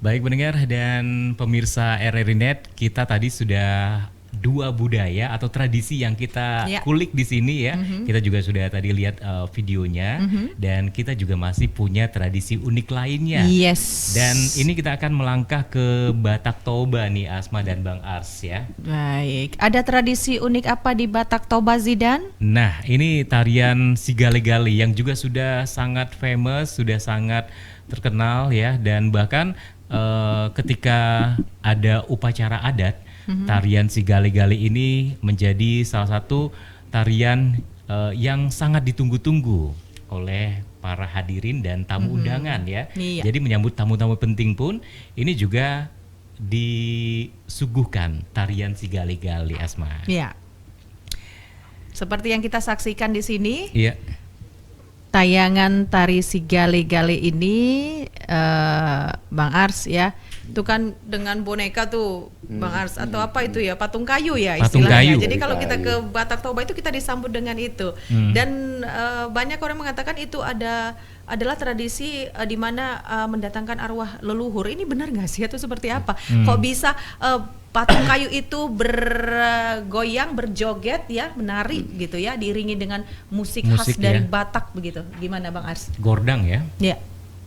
Speaker 2: Baik pendengar dan pemirsa RRI Net, kita tadi sudah 2 budaya atau tradisi yang kita
Speaker 1: Ya.
Speaker 2: kulik di sini ya. Kita juga sudah tadi lihat videonya dan kita juga masih punya tradisi unik lainnya.
Speaker 1: Yes.
Speaker 2: Dan ini kita akan melangkah ke Batak Toba nih Asma dan Bang Ars ya.
Speaker 1: Baik, ada tradisi unik apa di Batak Toba Zidan?
Speaker 2: Nah, ini tarian Sigale-Gale yang juga sudah sangat famous, sudah sangat terkenal ya, dan bahkan ketika ada upacara adat, tarian Sigale-Gale ini menjadi salah satu tarian yang sangat ditunggu-tunggu oleh para hadirin dan tamu undangan ya.
Speaker 1: Iya.
Speaker 2: Jadi menyambut tamu-tamu penting pun ini juga disuguhkan tarian Sigale-Gale, Asma.
Speaker 1: Ya. Seperti yang kita saksikan di sini,
Speaker 2: Iya.
Speaker 1: tayangan tari Sigale-Gale ini, Bang Ars ya, itu kan dengan boneka tuh, Bang Ars, atau apa itu ya, patung kayu ya
Speaker 2: Patung
Speaker 1: istilahnya.
Speaker 2: kayu.
Speaker 1: Jadi kalau kita ke Batak Toba itu kita disambut dengan itu, dan banyak orang mengatakan itu adalah tradisi di mana mendatangkan arwah leluhur. Ini benar nggak sih atau seperti apa? Kok bisa patung kayu itu bergoyang, berjoget ya, menari gitu ya, diiringi dengan musik khas
Speaker 2: Musik,
Speaker 1: dari
Speaker 2: ya.
Speaker 1: Batak begitu. Gimana Bang Ars?
Speaker 2: Gordang ya.
Speaker 1: Ya.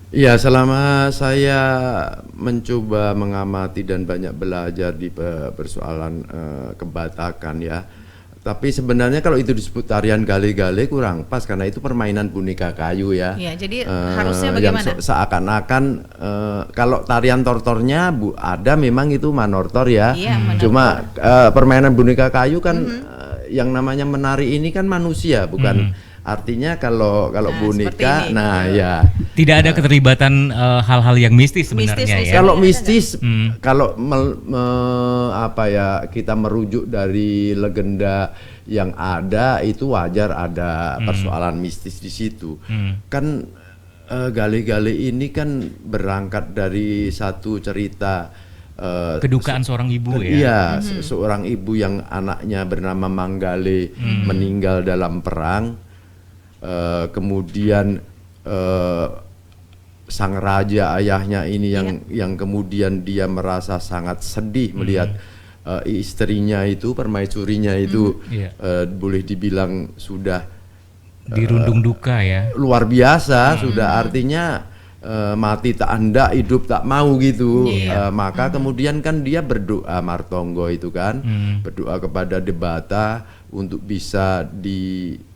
Speaker 4: Iya, selama saya mencoba mengamati dan banyak belajar di persoalan kebatakan ya. Tapi sebenarnya kalau itu disebut tarian gale-gale kurang pas karena itu permainan boneka kayu ya.
Speaker 1: Iya, jadi harusnya
Speaker 4: Yang
Speaker 1: bagaimana?
Speaker 4: seakan-akan kalau tarian tortornya ada memang itu manortor ya.
Speaker 1: Iya, manortor.
Speaker 4: Cuma permainan boneka kayu kan yang namanya menari ini kan manusia bukan. Artinya kalau
Speaker 1: Nah,
Speaker 4: boneka,
Speaker 1: seperti ini.
Speaker 4: nah ya.
Speaker 2: Tidak ada keterlibatan hal-hal yang mistis sebenarnya
Speaker 1: Mistis,
Speaker 2: ya.
Speaker 4: Kalau
Speaker 1: Ada
Speaker 4: mistis, kalau apa ya kita merujuk dari legenda yang ada itu wajar ada persoalan mistis di situ. Kan gale-gale ini kan berangkat dari satu cerita
Speaker 2: Kedukaan seorang ibu ya.
Speaker 4: Iya, seorang ibu yang anaknya bernama Manggale meninggal dalam perang. Kemudian sang raja ayahnya ini yang kemudian dia merasa sangat sedih melihat istrinya itu, permaisurinya itu boleh dibilang sudah
Speaker 2: Dirundung duka ya.
Speaker 4: luar biasa, sudah artinya mati tak hendak, hidup tak mau gitu. Maka kemudian kan dia berdoa, Martonggo itu kan berdoa kepada Debata untuk bisa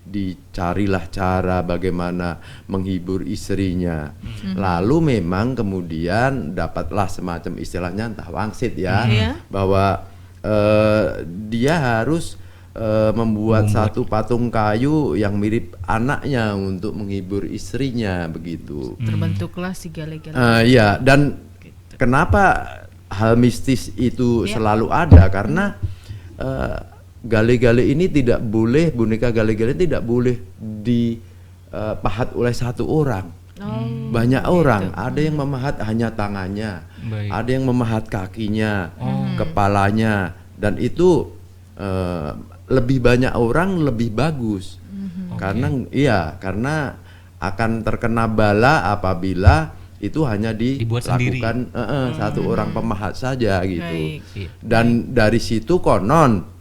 Speaker 4: dicarilah cara bagaimana menghibur istrinya. Lalu memang kemudian dapatlah semacam istilahnya entah wangsit ya, bahwa dia harus membuat satu patung kayu yang mirip anaknya untuk menghibur istrinya begitu.
Speaker 1: Terbentuklah si gale-gale.
Speaker 4: Iya, dan kenapa hal mistis itu selalu ada karena gale-gale ini tidak boleh, boneka gale-gale tidak boleh dipahat oleh satu orang. Banyak orang, ada yang memahat hanya tangannya, ada yang memahat kakinya, kepalanya, dan itu lebih banyak orang lebih bagus. Karena akan terkena bala apabila itu hanya
Speaker 2: Dibuat sendiri.
Speaker 4: dilakukan satu orang pemahat saja gitu.
Speaker 1: Baik.
Speaker 4: Dan dari situ konon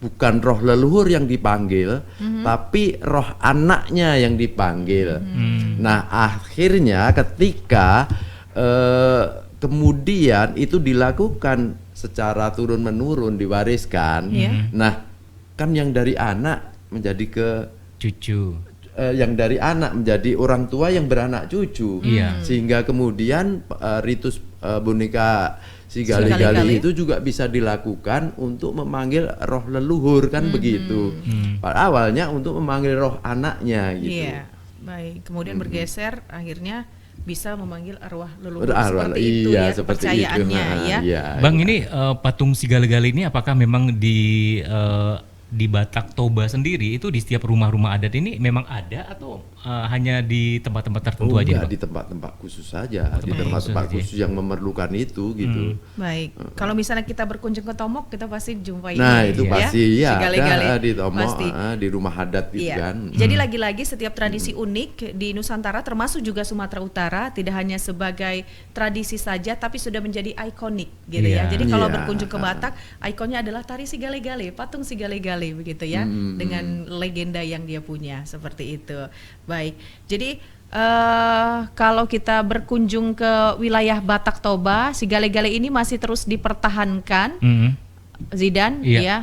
Speaker 4: bukan roh leluhur yang dipanggil, tapi roh anaknya yang dipanggil. Nah, akhirnya ketika kemudian itu dilakukan secara turun menurun, diwariskan. Nah, kan yang dari anak menjadi ke
Speaker 2: Cucu.
Speaker 4: yang dari anak menjadi orang tua yang beranak cucu.
Speaker 2: Iya.
Speaker 4: Sehingga kemudian ritus boneka si gali-gali
Speaker 1: Gali-gali.
Speaker 4: itu juga bisa dilakukan untuk memanggil roh leluhur kan begitu. Pada awalnya untuk memanggil roh anaknya gitu.
Speaker 1: Iya, baik. Kemudian bergeser, akhirnya bisa memanggil arwah leluhur
Speaker 4: Arwah,
Speaker 1: seperti itu
Speaker 4: iya,
Speaker 1: ya
Speaker 4: seperti
Speaker 1: kepercayaannya
Speaker 4: itu.
Speaker 1: ya.
Speaker 4: Iya,
Speaker 2: Bang,
Speaker 4: iya.
Speaker 2: ini patung si gali-gali ini apakah memang di Batak Toba sendiri itu di setiap rumah-rumah adat ini memang ada atau hanya di tempat-tempat tertentu aja,
Speaker 4: enggak,
Speaker 2: Bang?
Speaker 4: di tempat-tempat khusus saja, di
Speaker 2: Tempat
Speaker 4: tempat-tempat
Speaker 2: khusus aja.
Speaker 4: khusus yang memerlukan itu gitu.
Speaker 1: Baik. Kalau misalnya kita berkunjung ke Tomok, kita pasti jumpai
Speaker 4: Nah,
Speaker 1: ini,
Speaker 4: itu
Speaker 1: ya.
Speaker 4: pasti ya
Speaker 1: Si gali-gali.
Speaker 4: ada di Tomok,
Speaker 1: Pasti.
Speaker 4: di rumah adat gitu
Speaker 1: Iya.
Speaker 4: kan.
Speaker 1: Jadi lagi-lagi setiap tradisi unik di Nusantara termasuk juga Sumatera Utara tidak hanya sebagai tradisi saja tapi sudah menjadi ikonik gitu ya.
Speaker 2: Iya.
Speaker 1: Jadi kalau
Speaker 4: Iya.
Speaker 1: berkunjung ke Batak, ikonnya adalah tari si gali-gali, patung si gali-gali begitu ya, dengan legenda yang dia punya seperti itu. Baik. Jadi kalau kita berkunjung ke wilayah Batak Toba, si gali-gali ini masih terus dipertahankan,
Speaker 2: Mhm.
Speaker 1: Zidan,
Speaker 2: Iya.
Speaker 1: ya.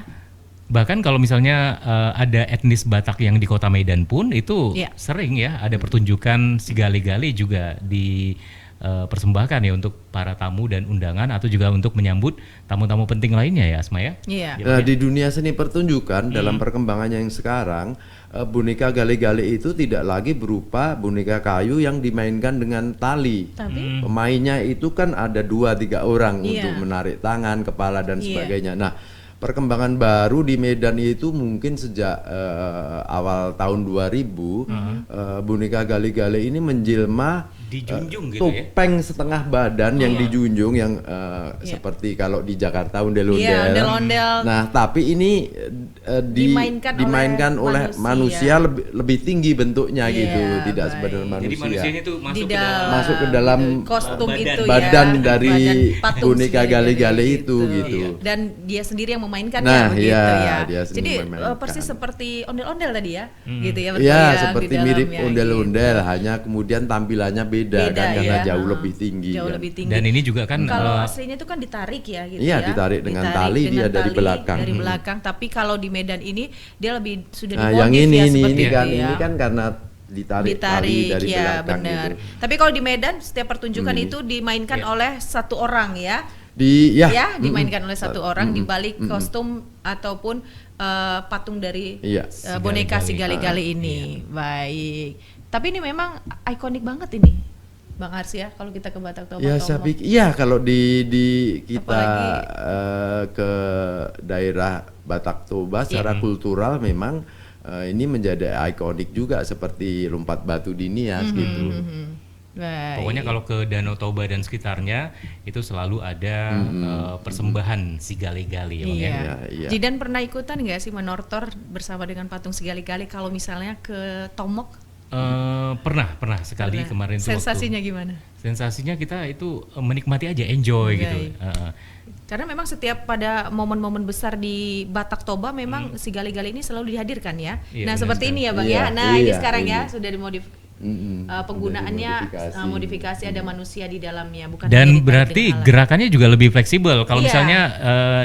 Speaker 2: Bahkan kalau misalnya ada etnis Batak yang di Kota Medan pun itu
Speaker 1: Iya.
Speaker 2: sering ya ada pertunjukan si gali-gali juga dipersembahkan ya untuk para tamu dan undangan atau juga untuk menyambut tamu-tamu penting lainnya ya, Asma ya.
Speaker 1: Iya.
Speaker 2: Ya,
Speaker 4: Nah,
Speaker 2: Bang, ya?
Speaker 4: di dunia seni pertunjukan dalam perkembangannya yang sekarang, boneka gali-gali itu tidak lagi berupa boneka kayu yang dimainkan dengan tali.
Speaker 1: Tapi
Speaker 4: Pemainnya itu kan ada 2-3 orang
Speaker 1: Iya.
Speaker 4: untuk menarik tangan, kepala dan
Speaker 1: Iya.
Speaker 4: sebagainya. Nah, perkembangan baru di Medan itu mungkin sejak awal tahun 2000, boneka gali-gali ini menjelma
Speaker 2: Dijunjung gitu ya.
Speaker 4: topeng setengah badan yang dijunjung yang seperti kalau di Jakarta ondel-ondel.
Speaker 1: Iya, ondel-ondel.
Speaker 4: Nah, tapi ini
Speaker 1: Dimainkan
Speaker 4: oleh
Speaker 1: oleh
Speaker 4: manusia lebih tinggi bentuknya
Speaker 1: Iya,
Speaker 4: gitu, tidak
Speaker 1: baik.
Speaker 4: sebenarnya manusia.
Speaker 2: Jadi manusianya tuh masuk
Speaker 1: Di
Speaker 2: ke dalam
Speaker 4: Masuk ke dalam
Speaker 1: kostum
Speaker 2: badan.
Speaker 1: itu
Speaker 4: badan
Speaker 1: ya,
Speaker 4: dari
Speaker 1: badan patung
Speaker 4: boneka
Speaker 1: si
Speaker 4: gali-gali itu gitu.
Speaker 1: Dan dia sendiri yang memainkannya
Speaker 4: Nah,
Speaker 1: begitu
Speaker 4: iya,
Speaker 1: ya.
Speaker 4: dia sendiri
Speaker 1: Jadi
Speaker 4: memainkan.
Speaker 1: persis seperti ondel-ondel tadi ya, gitu ya.
Speaker 4: Ya,
Speaker 1: bergoyang
Speaker 4: seperti
Speaker 1: di
Speaker 4: mirip
Speaker 1: dalamnya,
Speaker 4: ondel-ondel, hanya kemudian tampilannya beda
Speaker 1: Beda,
Speaker 4: kan karena
Speaker 1: ya.
Speaker 4: jauh lebih tinggi.
Speaker 1: Jauh
Speaker 4: kan.
Speaker 1: lebih tinggi.
Speaker 2: Dan ini juga kan
Speaker 1: Kalau aslinya itu kan ditarik ya gitu
Speaker 4: Iya,
Speaker 1: ya.
Speaker 4: ditarik dengan tali, dia dari belakang.
Speaker 1: Dari belakang, tapi kalau di Medan ini dia lebih sudah
Speaker 4: Nah,
Speaker 1: dimodif
Speaker 4: yang ini
Speaker 1: ya
Speaker 4: ini
Speaker 1: seperti itu
Speaker 4: kan
Speaker 1: ya.
Speaker 4: ini kan karena ditarik tali dari
Speaker 1: ya
Speaker 4: belakang
Speaker 1: benar.
Speaker 4: gitu.
Speaker 1: Tapi kalau di Medan setiap pertunjukan itu dimainkan oleh satu orang ya.
Speaker 4: Ya,
Speaker 1: Dimainkan oleh satu orang di balik kostum ataupun patung dari
Speaker 4: Iya.
Speaker 1: boneka si gali-gali ini. Baik. Tapi ini memang ikonik banget ini, Bang Ars ya, kalau kita ke Batak Toba.
Speaker 4: Ya, saya pikir iya kalau di kita
Speaker 1: Apalagi-
Speaker 4: ke daerah Batak Toba secara
Speaker 1: Iya.
Speaker 4: kultural memang ini menjadi ikonik juga seperti lompat batu di Nias gitu.
Speaker 1: Baik.
Speaker 2: pokoknya kalau ke Danau Toba dan sekitarnya itu selalu ada persembahan si gali-gali ya, Bang, ya.
Speaker 1: Iya.
Speaker 4: Iya.
Speaker 1: Jidan pernah ikutan nggak sih menortor bersama dengan patung si gali-gali kalau misalnya ke Tomok?
Speaker 2: Pernah sekali
Speaker 1: Pernah.
Speaker 2: kemarin tuh
Speaker 1: Sensasinya gimana?
Speaker 2: sensasinya kita itu menikmati aja, enjoy gitu.
Speaker 1: Baik. Karena memang setiap pada momen-momen besar di Batak Toba memang si gali-gali ini selalu dihadirkan ya.
Speaker 2: Iya,
Speaker 1: Nah
Speaker 2: benar
Speaker 1: seperti
Speaker 2: sekali.
Speaker 1: ini ya Bang
Speaker 4: Iya,
Speaker 1: ya. Nah ini
Speaker 4: iya,
Speaker 1: sekarang ya
Speaker 4: ini.
Speaker 1: sudah
Speaker 4: Sudah
Speaker 1: penggunaannya
Speaker 4: dimodifikasi.
Speaker 1: modifikasi ada manusia di dalamnya bukan
Speaker 2: Dan
Speaker 1: hanya ditarik
Speaker 2: berarti
Speaker 1: dengan alat.
Speaker 2: gerakannya juga lebih fleksibel. Kalau
Speaker 1: Iya.
Speaker 2: misalnya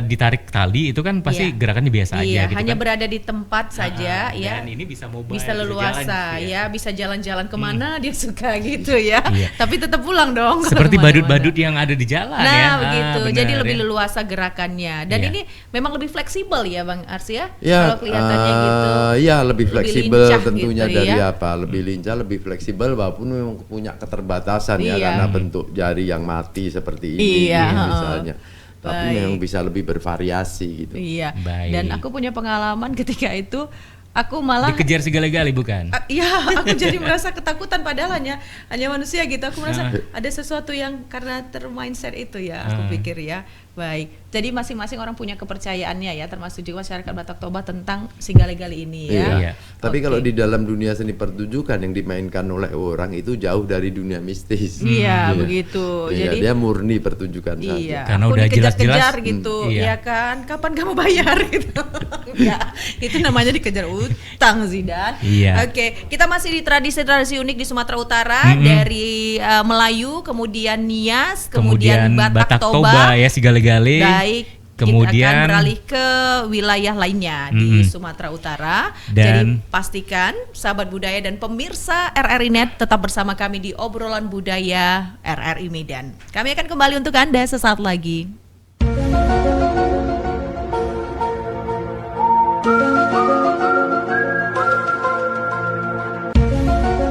Speaker 2: ditarik tali itu kan pasti
Speaker 1: Iya.
Speaker 2: gerakannya biasa aja
Speaker 1: Iya,
Speaker 2: gitu
Speaker 1: hanya
Speaker 2: kan.
Speaker 1: berada di tempat saja ya.
Speaker 2: Dan ini bisa mobile,
Speaker 1: Bisa leluasa
Speaker 2: jalan,
Speaker 1: ya, bisa jalan-jalan kemana dia suka gitu ya.
Speaker 2: Iya.
Speaker 1: Tapi tetap pulang dong. kalau
Speaker 2: Seperti
Speaker 1: kemana-mana.
Speaker 2: badut-badut yang ada di jalan
Speaker 1: Nah
Speaker 2: ya.
Speaker 1: begitu,
Speaker 2: benar
Speaker 1: jadi lebih
Speaker 2: ya.
Speaker 1: leluasa gerakannya. Dan
Speaker 2: Iya.
Speaker 1: ini memang lebih fleksibel ya Bang Ars ya.
Speaker 4: Ya,
Speaker 1: Kalau kelihatannya gitu.
Speaker 4: ya lebih fleksibel
Speaker 1: lincah
Speaker 4: tentunya
Speaker 1: gitu
Speaker 4: dari
Speaker 1: ya.
Speaker 4: apa? Lebih lincah, lebih fleksibel walaupun memang punya keterbatasan ya
Speaker 1: Iya.
Speaker 4: karena bentuk jari yang mati seperti ini
Speaker 1: Iya,
Speaker 4: misalnya. Tapi
Speaker 1: Baik.
Speaker 4: memang bisa lebih bervariasi gitu.
Speaker 1: Iya.
Speaker 2: Baik.
Speaker 1: Dan aku punya pengalaman ketika itu aku malah
Speaker 2: Dikejar si gali-gali bukan?
Speaker 1: iya, aku jadi merasa ketakutan padahal hanya manusia gitu. Aku merasa ada sesuatu yang karena termindset itu ya, aku pikir ya. Baik. Jadi masing-masing orang punya kepercayaannya ya, termasuk juga masyarakat Batak Toba tentang si gali-gali ini ya.
Speaker 2: Iya.
Speaker 4: Tapi
Speaker 1: Oke.
Speaker 4: kalau di dalam dunia seni pertunjukan yang dimainkan oleh orang itu jauh dari dunia mistis.
Speaker 1: Iya, begitu.
Speaker 4: Iya,
Speaker 1: Jadi
Speaker 4: dia murni pertunjukan
Speaker 1: iya,
Speaker 2: Karena
Speaker 1: aku
Speaker 2: udah
Speaker 1: dikejar-kejar
Speaker 2: jelas-jelas,
Speaker 1: gitu,
Speaker 2: iya.
Speaker 1: ya kan? Kapan kamu bayar gitu? Enggak, itu namanya dikejar utang Zidan.
Speaker 2: Iya.
Speaker 1: Oke, kita masih di tradisi-tradisi unik di Sumatera Utara dari Melayu, kemudian Nias, kemudian Batak Toba.
Speaker 2: ya si gali-gali.
Speaker 1: Baik.
Speaker 2: Kemudian
Speaker 1: kita akan beralih ke wilayah lainnya di Sumatera Utara. Jadi pastikan sahabat budaya dan pemirsa RRI Net tetap bersama kami di obrolan budaya RRI Medan. Kami akan kembali untuk Anda sesaat lagi.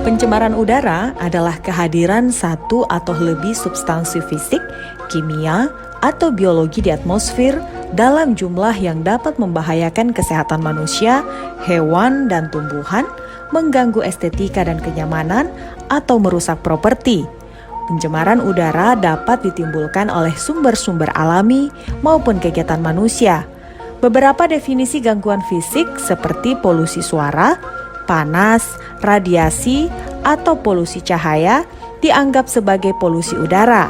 Speaker 6: Pencemaran udara adalah kehadiran satu atau lebih substansi fisik, kimia, atau biologi di atmosfer dalam jumlah yang dapat membahayakan kesehatan manusia, hewan, dan tumbuhan, mengganggu estetika dan kenyamanan, atau merusak properti. Pencemaran udara dapat ditimbulkan oleh sumber-sumber alami maupun kegiatan manusia. Beberapa definisi gangguan fisik seperti polusi suara, panas, radiasi, atau polusi cahaya dianggap sebagai polusi udara.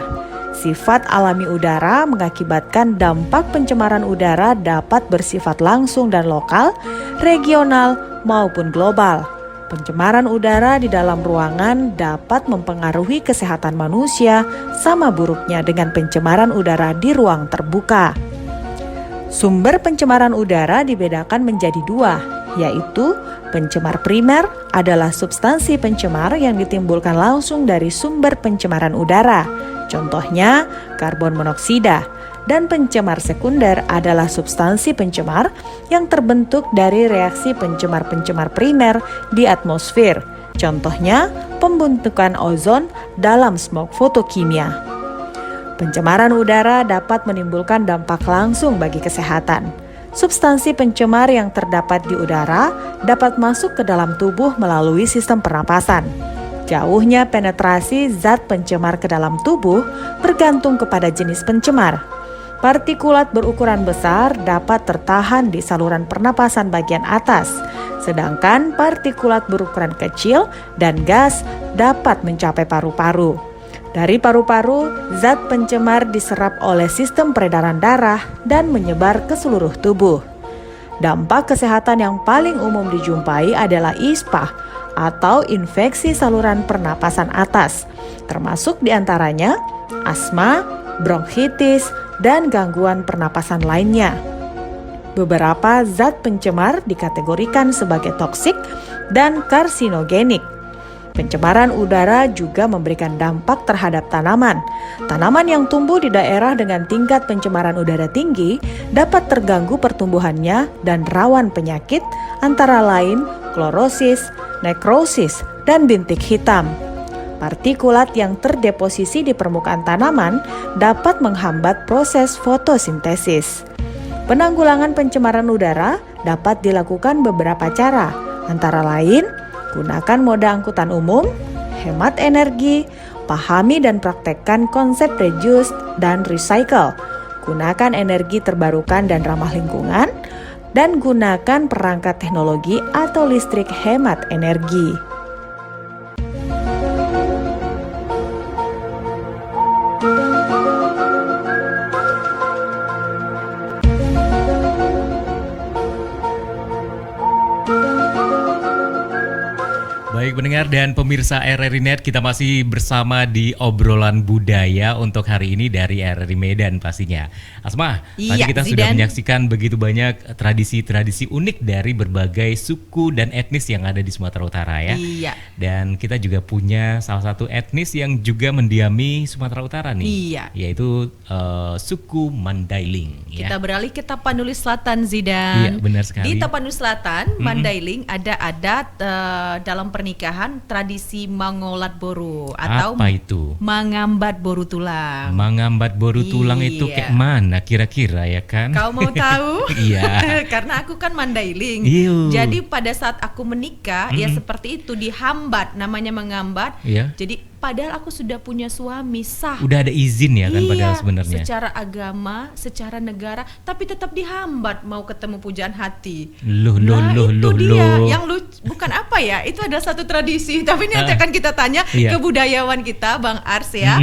Speaker 6: Sifat alami udara mengakibatkan dampak pencemaran udara dapat bersifat langsung dan lokal, regional, maupun global. Pencemaran udara di dalam ruangan dapat mempengaruhi kesehatan manusia sama buruknya dengan pencemaran udara di ruang terbuka. Sumber pencemaran udara dibedakan menjadi dua, yaitu pencemar primer adalah substansi pencemar yang ditimbulkan langsung dari sumber pencemaran udara, contohnya karbon monoksida, dan pencemar sekunder adalah substansi pencemar yang terbentuk dari reaksi pencemar-pencemar primer di atmosfer, contohnya pembentukan ozon dalam smog fotokimia. Pencemaran udara dapat menimbulkan dampak langsung bagi kesehatan. Substansi pencemar yang terdapat di udara dapat masuk ke dalam tubuh melalui sistem pernapasan. Jauhnya penetrasi zat pencemar ke dalam tubuh bergantung kepada jenis pencemar. Partikulat berukuran besar dapat tertahan di saluran pernapasan bagian atas, sedangkan partikulat berukuran kecil dan gas dapat mencapai paru-paru. Dari paru-paru, zat pencemar diserap oleh sistem peredaran darah dan menyebar ke seluruh tubuh. Dampak kesehatan yang paling umum dijumpai adalah ISPA atau infeksi saluran pernapasan atas, termasuk diantaranya asma, bronkitis, dan gangguan pernapasan lainnya. Beberapa zat pencemar dikategorikan sebagai toksik dan karsinogenik. Pencemaran udara juga memberikan dampak terhadap tanaman. Tanaman yang tumbuh di daerah dengan tingkat pencemaran udara tinggi dapat terganggu pertumbuhannya dan rawan penyakit antara lain klorosis, nekrosis, dan bintik hitam. Partikulat yang terdeposisi di permukaan tanaman dapat menghambat proses fotosintesis. Penanggulangan pencemaran udara dapat dilakukan beberapa cara, antara lain gunakan moda angkutan umum, hemat energi, pahami dan praktekkan konsep reduce dan recycle, gunakan energi terbarukan dan ramah lingkungan, dan gunakan perangkat teknologi atau listrik hemat energi.
Speaker 2: Baik pendengar dan pemirsa RRI Net, kita masih bersama di obrolan budaya untuk hari ini dari RRI Medan pastinya. Asma, tadi kita sudah menyaksikan begitu banyak tradisi-tradisi unik dari berbagai suku dan etnis yang ada di Sumatera Utara ya.
Speaker 1: Iya.
Speaker 2: Dan kita juga punya salah satu etnis yang juga mendiami Sumatera Utara nih.
Speaker 1: Iya.
Speaker 2: Yaitu suku Mandailing.
Speaker 1: Kita
Speaker 2: Ya.
Speaker 1: beralih ke Tapanuli Selatan, Zidan.
Speaker 2: Iya, benar sekali.
Speaker 1: Di Tapanuli Selatan, Mandailing ada adat dalam pernikahan tradisi mangolat boru atau
Speaker 2: Apa itu?
Speaker 1: mangambat boru tulang.
Speaker 2: Mangambat boru tulang itu
Speaker 1: Iya.
Speaker 2: kayak mana kira-kira ya kan?
Speaker 1: Kau mau tahu?
Speaker 2: Iya.
Speaker 1: Karena aku kan Mandailing.
Speaker 2: Iu.
Speaker 1: Jadi pada saat aku menikah ya seperti itu, dihambat, namanya mengambat.
Speaker 2: Iya.
Speaker 1: Jadi padahal aku sudah punya suami sah.
Speaker 2: Udah ada izin ya kan
Speaker 1: Iya,
Speaker 2: padahal sebenarnya.
Speaker 1: secara agama, secara negara, tapi tetap dihambat mau ketemu pujaan hati.
Speaker 2: Loh,
Speaker 1: Itu dia yang bukan apa ya? Itu ada satu tradisi. Tapi ini nanti akan kita tanya
Speaker 2: Iya.
Speaker 1: ke budayawan kita, Bang Ars ya,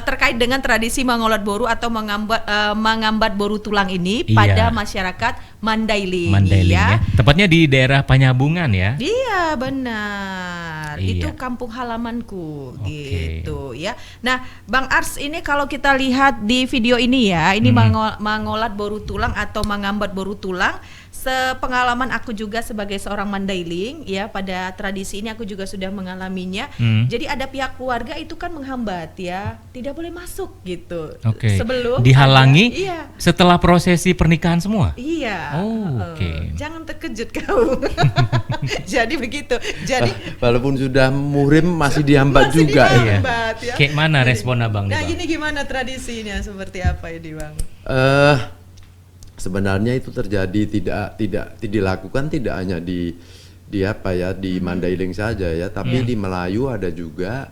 Speaker 1: terkait dengan tradisi mangolat boru atau mangambat boru tulang ini
Speaker 2: Iya.
Speaker 1: pada masyarakat Mandailing.
Speaker 2: Mandailing
Speaker 1: ya.
Speaker 2: ya. Tepatnya di daerah Panyabungan ya.
Speaker 1: Iya benar. benar.
Speaker 2: Iya.
Speaker 1: Itu kampung halamanku
Speaker 2: Oke.
Speaker 1: gitu ya. Nah, Bang Ars ini kalau kita lihat di video ini ya, ini mangolat boru tulang atau mengambat boru tulang. Sepengalaman aku juga sebagai seorang Mandailing ya, pada tradisi ini aku juga sudah mengalaminya. Jadi ada pihak keluarga itu kan menghambat ya, tidak boleh masuk gitu.
Speaker 2: Oke.
Speaker 1: Sebelum
Speaker 2: dihalangi
Speaker 1: ada- iya.
Speaker 2: setelah prosesi pernikahan semua.
Speaker 1: Iya.
Speaker 2: Oh, oke.
Speaker 1: Jangan terkejut kau. Jadi begitu. Jadi
Speaker 4: Walaupun sudah muhrim masih dihambat
Speaker 1: masih
Speaker 4: juga ya.
Speaker 1: dihambat, ya.
Speaker 2: Kayak mana respon abang nih,
Speaker 1: Nah,
Speaker 2: Bang?
Speaker 1: ini gimana tradisinya, seperti apa ini, Bang?
Speaker 4: Sebenarnya itu terjadi tidak dilakukan tidak hanya di apa ya di Mandailing saja ya, tapi di Melayu ada juga,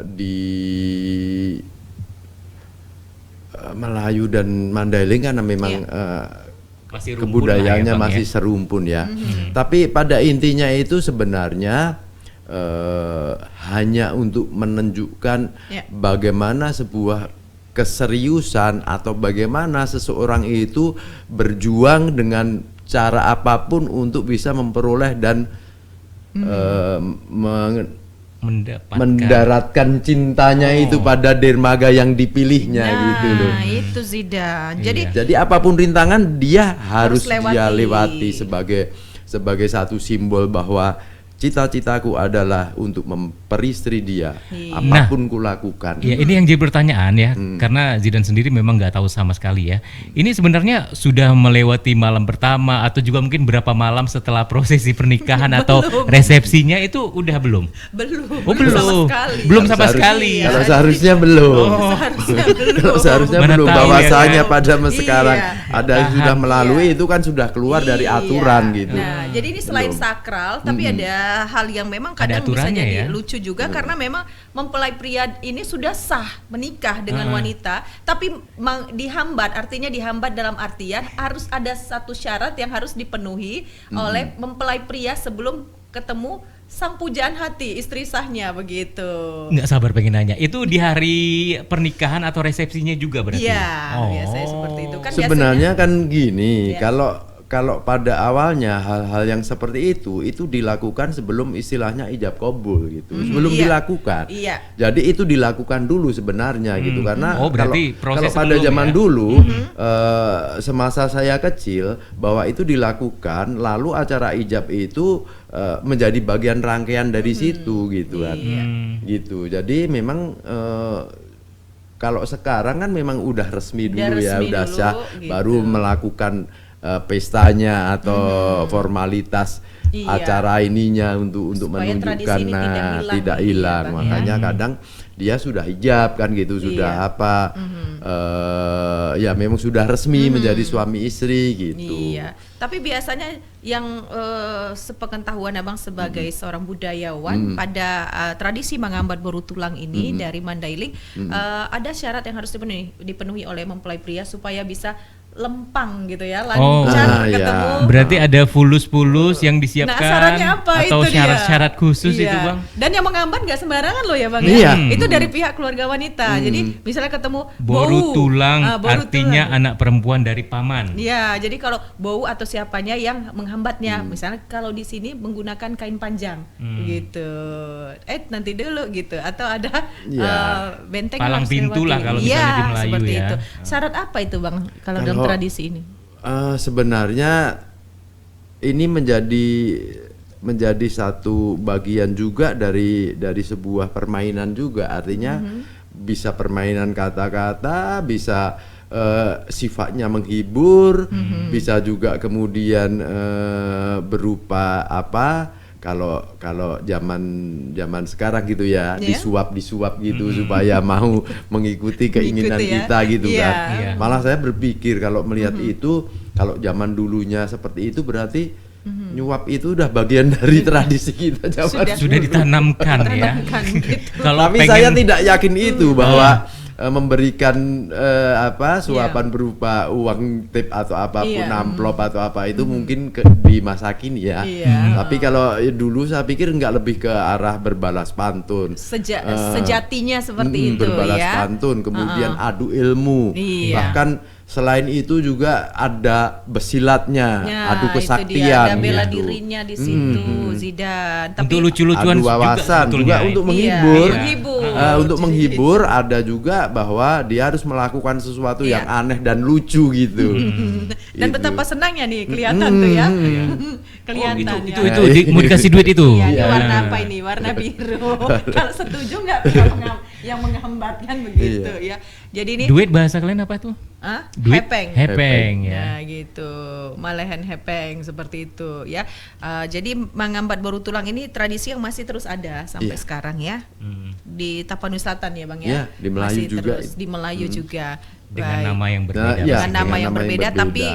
Speaker 4: di Melayu dan Mandailing karena memang
Speaker 2: Masih rumpun lah ya,
Speaker 4: kebudayaannya
Speaker 2: Bang,
Speaker 4: masih
Speaker 2: ya?
Speaker 4: serumpun ya. Tapi pada intinya itu sebenarnya hanya untuk menunjukkan
Speaker 1: Ya.
Speaker 4: bagaimana sebuah keseriusan atau bagaimana seseorang itu berjuang dengan cara apapun untuk bisa memperoleh dan
Speaker 2: Mendapatkan.
Speaker 4: mendaratkan cintanya itu pada dermaga yang dipilihnya gitu loh.
Speaker 1: Nah, itu Zidan. Jadi
Speaker 4: Jadi apapun rintangan dia harus dia
Speaker 1: lewati.
Speaker 4: lewati sebagai satu simbol bahwa cita-citaku adalah untuk memperistri dia, apapun kulakukan.
Speaker 2: Ya, ini yang jadi pertanyaan ya, karena Zidan sendiri memang nggak tahu sama sekali ya. Ini sebenarnya sudah melewati malam pertama atau juga mungkin berapa malam setelah prosesi pernikahan atau resepsinya itu udah belum?
Speaker 1: belum.
Speaker 2: Oh, belum.
Speaker 1: sama sekali.
Speaker 2: Belum sama
Speaker 4: Seharus-
Speaker 2: sekali.
Speaker 4: Kalau seharusnya belum.
Speaker 1: Seharusnya belum.
Speaker 4: Kalau seharusnya
Speaker 2: Mana
Speaker 4: belum,
Speaker 2: tahu ya
Speaker 4: bahwasanya
Speaker 2: kan?
Speaker 4: pada sekarang
Speaker 1: Iya.
Speaker 4: ada yang sudah melalui itu kan sudah keluar dari
Speaker 1: Iya.
Speaker 4: aturan gitu.
Speaker 1: Nah, jadi ini selain
Speaker 4: Belum.
Speaker 1: sakral, tapi ada hal yang memang kadang bisa
Speaker 2: aturannya
Speaker 1: jadi
Speaker 2: ya?
Speaker 1: lucu juga karena memang mempelai pria ini sudah sah menikah dengan wanita, tapi dihambat, artinya dihambat dalam artian harus ada satu syarat yang harus dipenuhi oleh mempelai pria sebelum ketemu sang pujaan hati, istri sahnya begitu.
Speaker 2: Nggak sabar pengen nanya. Itu di hari pernikahan atau resepsinya juga berarti?
Speaker 1: Iya,
Speaker 2: Oh.
Speaker 1: biasanya seperti itu kan.
Speaker 4: Sebenarnya kan gini,
Speaker 1: Iya.
Speaker 4: kalau pada awalnya hal-hal yang seperti itu dilakukan sebelum istilahnya ijab kabul gitu, sebelum
Speaker 1: Iya.
Speaker 4: dilakukan.
Speaker 1: Iya.
Speaker 4: Jadi itu dilakukan dulu sebenarnya gitu, karena
Speaker 2: Oh, berarti
Speaker 4: kalau
Speaker 2: proses
Speaker 4: pada
Speaker 2: sebelum
Speaker 4: zaman
Speaker 2: ya?
Speaker 4: dulu semasa saya kecil bahwa itu dilakukan, lalu acara ijab itu menjadi bagian rangkaian dari situ gitu kan, gitu. Jadi memang kalau sekarang kan memang udah resmi dulu ya,
Speaker 1: resmi
Speaker 4: udah
Speaker 1: dulu,
Speaker 4: sah,
Speaker 1: gitu.
Speaker 4: baru melakukan pestanya atau formalitas
Speaker 1: Iya.
Speaker 4: acara ininya untuk
Speaker 1: Supaya tradisi
Speaker 4: menunjukkan
Speaker 1: ini tidak hilang nih,
Speaker 4: hilang.
Speaker 1: Bang, ya.
Speaker 4: Makanya kadang dia sudah hijab kan gitu, sudah
Speaker 1: Iya.
Speaker 4: apa ya memang sudah resmi menjadi suami istri gitu.
Speaker 1: Iya, tapi biasanya yang sepengetahuan abang sebagai seorang budayawan pada tradisi mengambat boru tulang ini dari Mandailing, ada syarat yang harus dipenuhi oleh mempelai pria supaya bisa lempang gitu ya,
Speaker 4: Ah,
Speaker 1: lancar
Speaker 4: iya.
Speaker 1: ketemu.
Speaker 2: Berarti ada fulus-fulus yang disiapkan
Speaker 1: Nah, syaratnya apa
Speaker 2: atau
Speaker 1: itu dia?
Speaker 2: syarat-syarat khusus
Speaker 1: Iya.
Speaker 2: itu, Bang?
Speaker 1: Dan yang mengambat nggak sembarangan loh ya, Bang.
Speaker 4: Iya.
Speaker 1: Ya? Itu dari pihak keluarga wanita. Jadi misalnya ketemu
Speaker 2: Boru
Speaker 1: bau,
Speaker 2: tulang
Speaker 1: boru
Speaker 2: artinya
Speaker 1: tulang.
Speaker 2: anak perempuan dari paman.
Speaker 1: Iya, jadi kalau bau atau siapanya yang menghambatnya, misalnya kalau di sini menggunakan kain panjang, gitu. Nanti dulu gitu, atau ada
Speaker 4: Iya.
Speaker 1: benteng yang
Speaker 2: Palang
Speaker 1: harus
Speaker 2: pintu
Speaker 1: dilewati.
Speaker 2: lah kalau
Speaker 1: Iya,
Speaker 2: misalnya di Melayu
Speaker 1: seperti
Speaker 2: ya.
Speaker 1: itu. Syarat apa itu, Bang, kalau dalam
Speaker 4: Kalau-
Speaker 1: tradisi ini?
Speaker 4: Sebenarnya ini menjadi satu bagian juga dari sebuah permainan juga, artinya bisa permainan kata-kata, bisa sifatnya menghibur, bisa juga kemudian berupa apa, kalau zaman sekarang gitu ya,
Speaker 1: Iya.
Speaker 4: disuap gitu supaya mau mengikuti keinginan
Speaker 1: Mengikuti ya.
Speaker 4: kita gitu
Speaker 1: Iya.
Speaker 4: kan.
Speaker 2: Iya.
Speaker 4: Malah saya berpikir kalau melihat itu, kalau zaman dulunya seperti itu berarti nyuap itu udah bagian dari tradisi kita zaman
Speaker 2: Sudah
Speaker 4: dulu.
Speaker 2: ditanamkan ya.
Speaker 1: Tanamkan gitu.
Speaker 2: Kalau
Speaker 4: Tapi
Speaker 2: pengen
Speaker 4: saya tidak yakin itu bahwa memberikan suapan
Speaker 1: Iya.
Speaker 4: berupa uang tip atau apapun,
Speaker 1: Iya.
Speaker 4: amplop atau apa itu mungkin di masa kini ya.
Speaker 1: Iya.
Speaker 4: Tapi kalau dulu saya pikir nggak lebih ke arah berbalas pantun.
Speaker 1: Sejatinya seperti itu
Speaker 4: Berbalas
Speaker 1: ya.
Speaker 4: pantun, kemudian adu ilmu.
Speaker 1: Iya.
Speaker 4: Bahkan Selain itu juga ada besilatnya,
Speaker 1: Ya,
Speaker 4: adu
Speaker 1: itu dia,
Speaker 4: kesaktian
Speaker 1: ada bela
Speaker 4: gitu.
Speaker 1: dirinya di situ, Zidane.
Speaker 2: Untuk lucu-lucuan
Speaker 4: Adu wawasan
Speaker 2: sebetulnya.
Speaker 4: juga untuk
Speaker 1: Iya,
Speaker 4: menghibur.
Speaker 1: menghibur.
Speaker 4: Untuk menghibur ada juga bahwa dia harus melakukan sesuatu
Speaker 1: Iya.
Speaker 4: yang aneh dan lucu gitu.
Speaker 1: Dan
Speaker 4: Gitu.
Speaker 1: betapa senangnya nih kelihatan tuh ya. Kelihatan
Speaker 2: Oh,
Speaker 1: ya.
Speaker 2: itu mau dikasih duit itu.
Speaker 1: Iya, ini
Speaker 4: Iya.
Speaker 1: warna apa ini? Warna biru. Kalau setuju nggak kalau yang menghambatkan begitu ya. Jadi ini
Speaker 2: Duit bahasa kalian apa tuh? Duit
Speaker 1: hepeng.
Speaker 2: Hepeng ya.
Speaker 1: Ya gitu, malahan hepeng seperti itu ya. Jadi mengambat baru tulang ini tradisi yang masih terus ada sampai
Speaker 4: Iya.
Speaker 1: sekarang ya. Di Tapanuli Selatan ya Bang ya.
Speaker 4: Iya, di Melayu
Speaker 1: Masih
Speaker 4: juga.
Speaker 1: terus di Melayu juga.
Speaker 2: Dengan
Speaker 1: Baik.
Speaker 2: nama yang berbeda.
Speaker 4: Nah, iya.
Speaker 1: Dengan
Speaker 2: pasti.
Speaker 1: nama yang
Speaker 4: yang
Speaker 1: berbeda,
Speaker 4: berbeda.
Speaker 1: tapi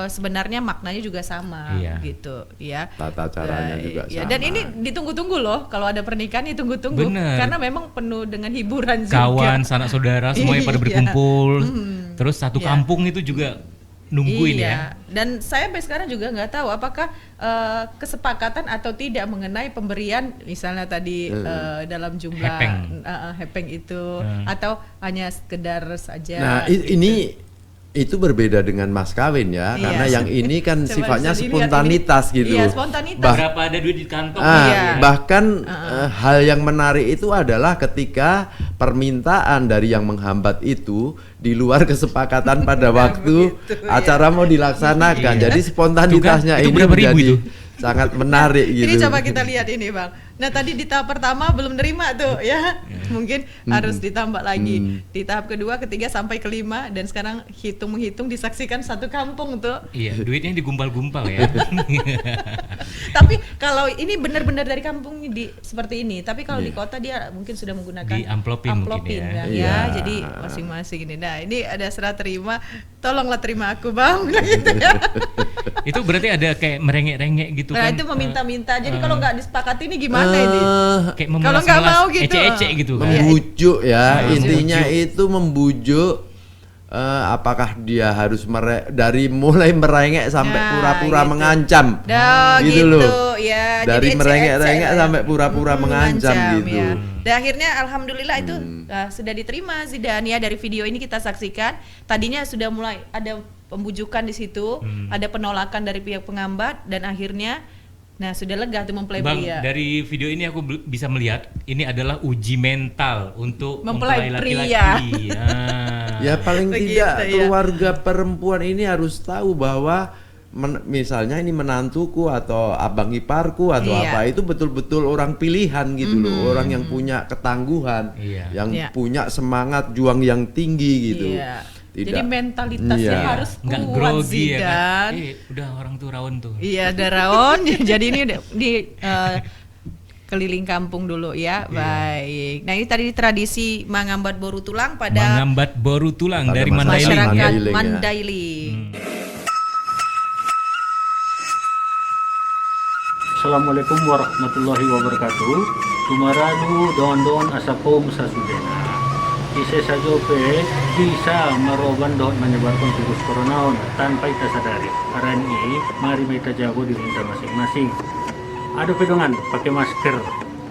Speaker 1: sebenarnya maknanya juga sama
Speaker 2: Iya.
Speaker 1: gitu ya.
Speaker 4: Tata caranya
Speaker 1: Baik,
Speaker 4: juga
Speaker 1: ya.
Speaker 4: sama.
Speaker 1: Dan ini ditunggu-tunggu loh kalau ada pernikahan ditunggu-tunggu
Speaker 2: Bener.
Speaker 1: karena memang penuh dengan hiburan juga.
Speaker 2: Kawan, sanak saudara semuanya pada
Speaker 1: Iya.
Speaker 2: berkumpul. Terus satu
Speaker 1: Iya.
Speaker 2: kampung itu juga nungguin
Speaker 1: iya.
Speaker 2: ya.
Speaker 1: Dan saya sampai sekarang juga nggak tahu apakah kesepakatan atau tidak mengenai pemberian misalnya tadi dalam jumlah
Speaker 2: Hepeng.
Speaker 1: hepeng itu atau hanya sekedar saja.
Speaker 4: Nah, ini itu berbeda dengan mas kawin ya,
Speaker 1: Iya.
Speaker 4: karena yang ini kan
Speaker 1: Coba
Speaker 4: sifatnya
Speaker 1: bisa dilihat
Speaker 4: spontanitas
Speaker 1: ini.
Speaker 4: gitu.
Speaker 1: Iya, spontanitas.
Speaker 2: Berapa ada duit di kantong?
Speaker 1: Iya.
Speaker 4: Bahkan hal yang menarik itu adalah ketika permintaan dari yang menghambat itu di luar kesepakatan pada waktu
Speaker 1: begitu,
Speaker 4: acara mau dilaksanakan.
Speaker 2: Iya.
Speaker 4: Jadi spontanitasnya
Speaker 2: Itu
Speaker 4: ini
Speaker 2: berapa ribu
Speaker 4: menjadi
Speaker 2: itu?
Speaker 4: sangat menarik gitu.
Speaker 1: Ini coba kita lihat ini Bang. Nah tadi di tahap pertama belum nerima tuh ya, mungkin harus ditambah lagi. Di tahap kedua, ketiga sampai kelima dan sekarang menghitung disaksikan satu kampung tuh.
Speaker 2: Iya, duitnya digumpal-gumpal ya.
Speaker 1: Tapi kalau ini benar-benar dari kampung seperti ini, tapi kalau di kota dia mungkin sudah menggunakan
Speaker 2: Di amplopin mungkin ya.
Speaker 1: Bang,
Speaker 4: Iya.
Speaker 1: Jadi masing-masing ini. Nah ini ada serah terima, tolonglah terima aku Bang, bilang gitu ya.
Speaker 2: Itu berarti ada kayak merengek-rengek gitu
Speaker 1: Nah
Speaker 2: kan.
Speaker 1: itu meminta-minta. Jadi kalau nggak disepakati ini gimana ini?
Speaker 2: Kayak
Speaker 1: Kalau nggak
Speaker 2: memelas-melas,
Speaker 1: mau gitu.
Speaker 2: ecek-ecek gitu kan.
Speaker 4: Membujuk ya,
Speaker 2: Nah,
Speaker 4: intinya
Speaker 2: membujuk.
Speaker 4: itu membujuk. Apakah dia harus dari mulai merengek sampai
Speaker 1: Nah,
Speaker 4: pura-pura
Speaker 1: gitu.
Speaker 4: mengancam,
Speaker 1: Dah,
Speaker 4: gitu
Speaker 1: gitu,
Speaker 4: loh.
Speaker 1: ya.
Speaker 4: Dari
Speaker 1: Jadi
Speaker 4: merengek-rengek
Speaker 1: ecek-ecek
Speaker 4: sampai pura-pura mengancam gitu.
Speaker 1: ya. Dan akhirnya alhamdulillah itu sudah diterima Zidane ya, dari video ini kita saksikan. Tadinya sudah mulai ada pembujukan di situ, ada penolakan dari pihak pengambat dan akhirnya sudah lega tuh mempelai
Speaker 2: Bang,
Speaker 1: pria.
Speaker 2: dari video ini aku bisa melihat ini adalah uji mental untuk
Speaker 1: Mempelai
Speaker 2: mempelai
Speaker 1: pria.
Speaker 2: laki-laki.
Speaker 4: Ya paling
Speaker 1: Begitu,
Speaker 4: tidak
Speaker 1: ya.
Speaker 4: keluarga perempuan ini harus tahu bahwa misalnya ini menantuku atau abang iparku atau
Speaker 1: Iya.
Speaker 4: apa itu betul-betul orang pilihan gitu loh, orang yang punya ketangguhan,
Speaker 2: Iya.
Speaker 4: yang
Speaker 1: Iya.
Speaker 4: punya semangat juang yang tinggi gitu.
Speaker 1: Iya.
Speaker 4: Tidak.
Speaker 1: Jadi mentalitasnya
Speaker 4: Iya.
Speaker 1: harus
Speaker 2: Nggak
Speaker 1: kuat
Speaker 2: grogi ya kan.
Speaker 1: Zidane.
Speaker 2: Udah orang tuh rawon tuh.
Speaker 1: Iya, Daraon. Jadi ini udah di keliling kampung dulu ya. Baik. Nah, ini tadi tradisi mengambat boru tulang pada
Speaker 2: Mengambat boru tulang
Speaker 4: Pada
Speaker 2: dari
Speaker 4: masyarakat
Speaker 2: Mandailing ya.
Speaker 1: masyarakat
Speaker 4: Mandailing, ya.
Speaker 1: Mandailing.
Speaker 7: Assalamualaikum warahmatullahi wabarakatuh. Tumaranu don asapom sasudena. Ise sajope bisa meroban don menyebarkan virus corona tanpa kita sadari. Karena ini mari kita jago di rumah masing-masing. Ada pedongan pakai masker.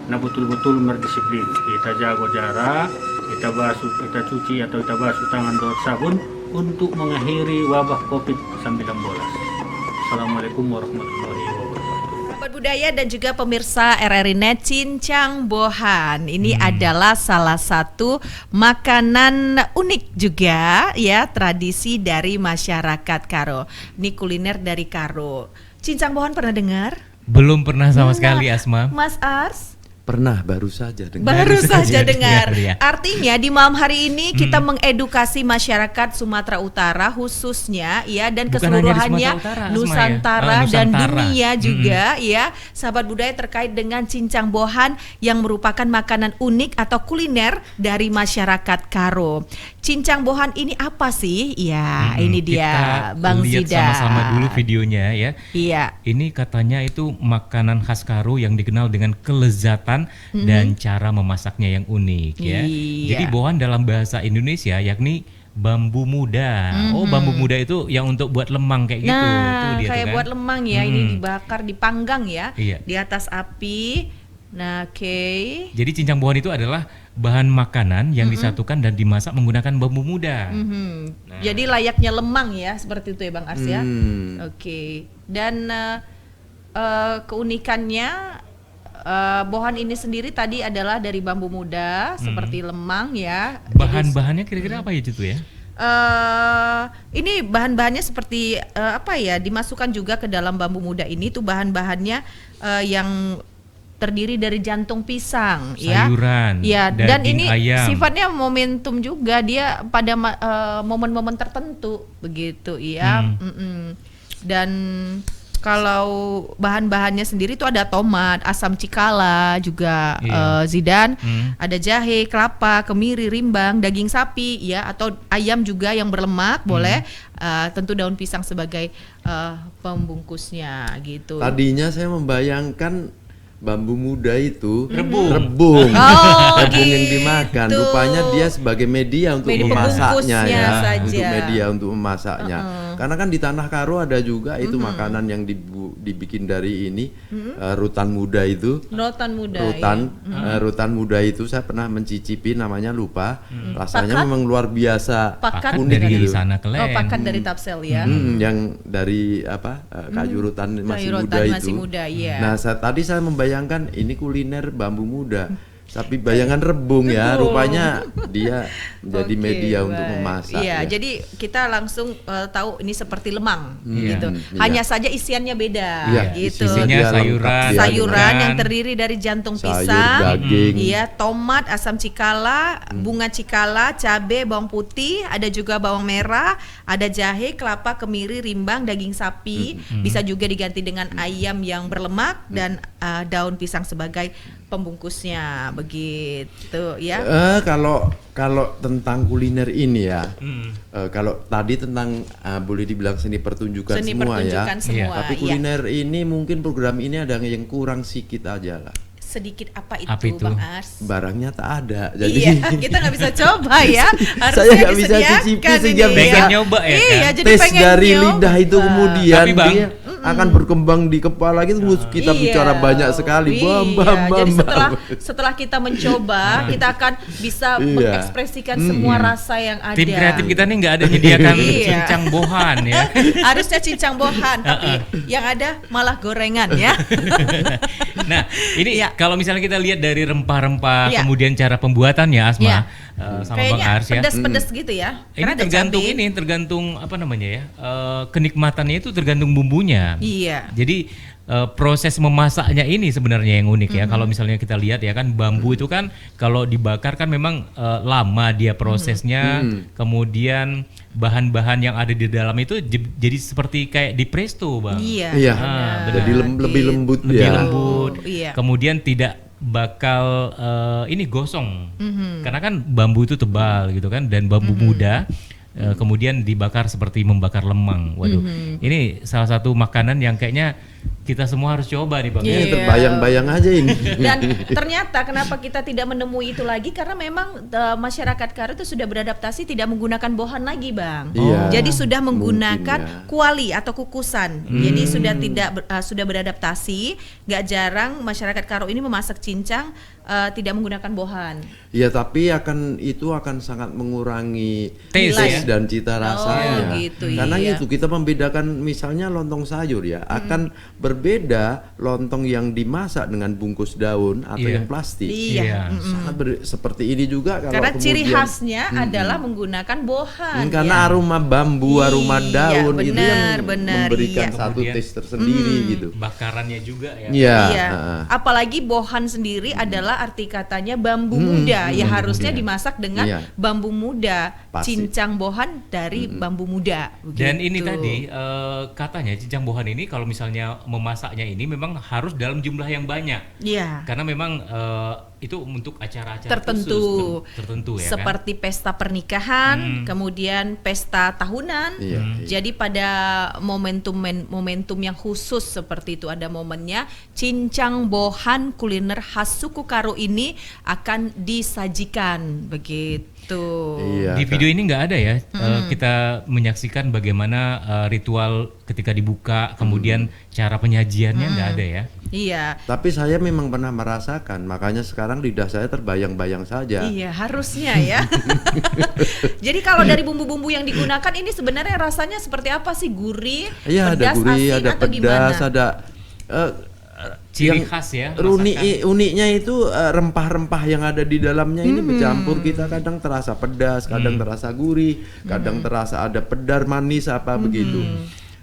Speaker 7: Nah betul-betul berdisiplin. Kita jago jarak, kita basuh, kita cuci atau kita basuh tangan dengan sabun untuk mengakhiri wabah COVID-19. Assalamualaikum warahmatullahi wabarakatuh.
Speaker 1: Sahabat budaya dan juga pemirsa RRI Net, cincang bohan ini adalah salah satu makanan unik juga ya, tradisi dari masyarakat Karo. Ini kuliner dari Karo. Cincang bohan pernah dengar?
Speaker 2: Belum pernah sama sekali Asma.
Speaker 1: Mas Ars?
Speaker 4: Pernah baru saja dengar.
Speaker 1: Baru saja dengar.
Speaker 2: ya.
Speaker 1: Artinya di malam hari ini kita mengedukasi masyarakat Sumatera Utara khususnya ya, dan
Speaker 2: Bukan hanya di
Speaker 1: keseluruhannya
Speaker 2: Sumatera Utara, Asma, ya.
Speaker 1: Nusantara dan
Speaker 2: Nusantara.
Speaker 1: dunia juga ya, sahabat budaya, terkait dengan cincang bohan yang merupakan makanan unik atau kuliner dari masyarakat Karo. Cincang bohan ini apa sih? Ya, ini dia
Speaker 2: Kita
Speaker 1: Bang
Speaker 2: lihat
Speaker 1: Zidane.
Speaker 2: sama-sama dulu videonya ya.
Speaker 1: Iya.
Speaker 2: Ini katanya itu makanan khas Karo yang dikenal dengan kelezatan dan cara memasaknya yang unik ya.
Speaker 1: Iya.
Speaker 2: Jadi bohan dalam bahasa Indonesia yakni bambu muda. Oh, bambu muda itu yang untuk buat lemang kayak gitu. Itu
Speaker 1: Nah,
Speaker 2: dia
Speaker 1: kayak
Speaker 2: tuh kan.
Speaker 1: buat lemang ya, ini dibakar, dipanggang ya,
Speaker 2: Iya.
Speaker 1: di atas api. Nah, oke.
Speaker 2: Jadi cincang bohan itu adalah bahan makanan yang disatukan dan dimasak menggunakan bambu muda.
Speaker 1: Jadi layaknya lemang ya, seperti itu ya Bang Ars ya. Oke. Dan keunikannya bohan ini sendiri tadi adalah dari bambu muda seperti lemang ya.
Speaker 2: Bahan-bahannya kira-kira apa ya itu ya?
Speaker 1: Ini bahan-bahannya seperti apa ya, dimasukkan juga ke dalam bambu muda ini tuh bahan-bahannya yang terdiri dari jantung pisang,
Speaker 2: sayuran,
Speaker 1: ya, dan
Speaker 2: daging
Speaker 1: ini
Speaker 2: ayam.
Speaker 1: Sifatnya momentum juga, dia pada momen-momen tertentu begitu, ya. Dan kalau bahan-bahannya sendiri itu ada tomat, asam cikala juga, Zidan, ada jahe, kelapa, kemiri, rimbang, daging sapi, ya, atau ayam juga yang berlemak boleh, tentu daun pisang sebagai pembungkusnya gitu.
Speaker 4: Tadinya saya membayangkan bambu muda itu
Speaker 2: Rebung.
Speaker 4: rebung yang
Speaker 1: gitu.
Speaker 4: dimakan. Rupanya dia sebagai media untuk
Speaker 1: Media
Speaker 4: memasaknya
Speaker 1: pembungkusnya
Speaker 4: ya,
Speaker 1: saja.
Speaker 4: untuk media untuk memasaknya. Karena kan di Tanah Karo ada juga itu makanan yang dibikin dari ini rutan muda itu.
Speaker 1: Rotan muda.
Speaker 4: Rutan muda itu saya pernah mencicipi, namanya lupa. Rasanya
Speaker 1: Pakat?
Speaker 4: memang luar biasa.
Speaker 1: Pakat
Speaker 4: unik
Speaker 2: dari
Speaker 4: gitu.
Speaker 2: sana ke
Speaker 1: Oh, pakat dari Tapsel ya.
Speaker 4: Yang dari kayu rutan masih
Speaker 1: Kayu
Speaker 4: muda
Speaker 1: rotan
Speaker 4: itu.
Speaker 1: masih muda, iya.
Speaker 4: Nah, tadi saya membayangkan ini kuliner bambu muda. Tapi bayangan rebung ya, rupanya dia menjadi
Speaker 1: Oke,
Speaker 4: media untuk
Speaker 1: baik.
Speaker 4: memasak.
Speaker 1: Iya,
Speaker 4: ya.
Speaker 1: jadi kita langsung tahu ini seperti lemang gitu.
Speaker 4: Iya.
Speaker 1: Hanya saja isiannya beda
Speaker 4: Iya,
Speaker 1: gitu.
Speaker 2: isinya
Speaker 4: Dia lengkap
Speaker 2: sayuran.
Speaker 4: dia
Speaker 1: Sayuran
Speaker 2: dengan
Speaker 1: yang terdiri dari jantung
Speaker 4: sayur,
Speaker 1: pisang,
Speaker 4: daging.
Speaker 1: iya, tomat, asam cikala, bunga cikala, cabai, bawang putih, ada juga bawang merah, ada jahe, kelapa, kemiri, rimbang, daging sapi, bisa juga diganti dengan ayam yang berlemak dan daun pisang sebagai pembungkusnya begitu ya.
Speaker 4: Kalau tentang kuliner ini ya, kalau tadi tentang boleh dibilang seni pertunjukan
Speaker 1: Seni
Speaker 4: semua
Speaker 1: pertunjukan
Speaker 4: ya.
Speaker 1: semua,
Speaker 4: Tapi
Speaker 1: iya.
Speaker 4: kuliner ini mungkin program ini ada yang kurang sedikit aja lah.
Speaker 1: Sedikit apa itu,
Speaker 2: Apa itu?
Speaker 1: Bang Ars?
Speaker 4: Barangnya tak ada, jadi
Speaker 1: Iya, kita nggak bisa coba ya. Harusnya
Speaker 4: Saya nggak bisa
Speaker 1: disediakan
Speaker 4: cicipi
Speaker 1: ini
Speaker 4: sehingga
Speaker 2: pengen
Speaker 1: ya.
Speaker 2: nyoba ya,
Speaker 1: Iya,
Speaker 2: kan?
Speaker 1: jadi
Speaker 4: tes
Speaker 1: pengen
Speaker 4: dari
Speaker 1: nyoba.
Speaker 4: lidah itu kemudian
Speaker 2: Tapi, Bang,
Speaker 4: dia akan berkembang di kepala gitu. Kita
Speaker 1: Iya.
Speaker 4: bicara banyak sekali.
Speaker 1: Jadi setelah kita mencoba, kita akan bisa
Speaker 4: Iya.
Speaker 1: mengekspresikan semua rasa yang ada.
Speaker 2: Tim kreatif kita nih nggak ada menyediakan
Speaker 1: Iya.
Speaker 2: cincang bohan ya.
Speaker 1: Harusnya cincang bohan, tapi yang ada malah gorengan ya.
Speaker 2: Nah, ini
Speaker 1: Iya.
Speaker 2: kalau misalnya kita lihat dari rempah-rempah,
Speaker 1: Iya.
Speaker 2: kemudian cara pembuatannya, Asma,
Speaker 1: Iya.
Speaker 2: sama Bang
Speaker 1: Kayaknya
Speaker 2: Ars ya.
Speaker 1: pedas-pedas gitu ya.
Speaker 2: Ini
Speaker 1: Karena ada
Speaker 2: tergantung apa namanya ya, kenikmatannya itu tergantung bumbunya.
Speaker 1: Iya.
Speaker 2: Jadi proses memasaknya ini sebenarnya yang unik ya. Kalau misalnya kita lihat ya kan, bambu itu kan kalau dibakar kan memang lama dia prosesnya. Kemudian bahan-bahan yang ada di dalam itu jadi seperti kayak di presto, Bang.
Speaker 1: Iya.
Speaker 4: Iya.
Speaker 2: benar.
Speaker 4: Jadi lebih lembut
Speaker 2: Lebih
Speaker 4: ya.
Speaker 2: lembut.
Speaker 1: Iya.
Speaker 2: Kemudian tidak bakal ini gosong. Karena kan bambu itu tebal gitu kan, dan bambu muda kemudian dibakar seperti membakar lemang. Waduh, ini salah satu makanan yang kayaknya kita semua harus coba nih, Bang.
Speaker 1: Iya.
Speaker 4: Ini terbayang-bayang aja ini.
Speaker 1: Dan ternyata kenapa kita tidak menemui itu lagi, karena memang masyarakat Karo itu sudah beradaptasi tidak menggunakan bohan lagi, Bang.
Speaker 4: Iya,
Speaker 1: Jadi sudah menggunakan
Speaker 4: mungkin ya.
Speaker 1: kuali atau kukusan. Jadi sudah sudah beradaptasi. Gak jarang masyarakat Karo ini memasak cincang tidak menggunakan bohan.
Speaker 4: Ya, tapi itu akan sangat mengurangi
Speaker 2: Taste
Speaker 4: taste
Speaker 2: ya?
Speaker 4: dan cita rasanya.
Speaker 1: gitu,
Speaker 4: Karena
Speaker 1: iya.
Speaker 4: itu kita membedakan misalnya lontong sayur ya, akan berbeda lontong yang dimasak dengan bungkus daun atau
Speaker 2: Iya.
Speaker 4: yang plastik.
Speaker 1: Iya.
Speaker 4: Sangat seperti ini juga kalau
Speaker 1: Karena ciri
Speaker 4: kemudian-
Speaker 1: khasnya adalah menggunakan bohan.
Speaker 4: karena
Speaker 1: ya.
Speaker 4: aroma bambu, aroma
Speaker 1: Iya,
Speaker 4: daun itu yang
Speaker 1: benar,
Speaker 4: memberikan
Speaker 1: iya.
Speaker 4: satu
Speaker 2: Kemudian,
Speaker 4: taste tersendiri gitu.
Speaker 2: Bakarannya juga ya.
Speaker 4: Iya.
Speaker 1: Iya,
Speaker 4: heeh.
Speaker 1: apalagi bohan sendiri adalah arti katanya bambu muda, ya harusnya dimasak dengan
Speaker 4: Iya.
Speaker 1: bambu muda,
Speaker 4: Pasti.
Speaker 1: cincang bohan dari bambu muda.
Speaker 2: Dan ini
Speaker 1: begitu.
Speaker 2: tadi katanya cincang bohan ini kalau misalnya memasaknya ini memang harus dalam jumlah yang banyak.
Speaker 1: Iya.
Speaker 2: Karena memang itu untuk acara-acara
Speaker 1: Tertentu,
Speaker 2: khusus, tertentu ya kan.
Speaker 1: seperti pesta pernikahan, kemudian pesta tahunan.
Speaker 4: Iya,
Speaker 1: Jadi pada momentum yang khusus seperti itu ada momennya, cincang bohan kuliner khas suku Karo ini akan disajikan begitu.
Speaker 4: Iya.
Speaker 2: Di video ini nggak ada ya, kita menyaksikan bagaimana ritual ketika dibuka, kemudian cara penyajiannya nggak ada ya.
Speaker 1: Iya.
Speaker 4: Tapi saya memang pernah merasakan, makanya sekarang lidah saya terbayang-bayang saja.
Speaker 1: Iya, harusnya ya. Jadi kalau dari bumbu-bumbu yang digunakan ini sebenarnya rasanya seperti apa sih? Gurih,
Speaker 4: Iya, ada
Speaker 1: pedas,
Speaker 4: gurih,
Speaker 1: asin,
Speaker 4: ada
Speaker 1: atau
Speaker 4: pedas,
Speaker 1: gimana?
Speaker 4: ada
Speaker 2: Ciri
Speaker 4: yang
Speaker 2: khas ya.
Speaker 4: uniknya itu rempah-rempah yang ada di dalamnya ini bercampur. Kita kadang terasa pedas, kadang terasa gurih, kadang terasa ada pedar manis apa begitu.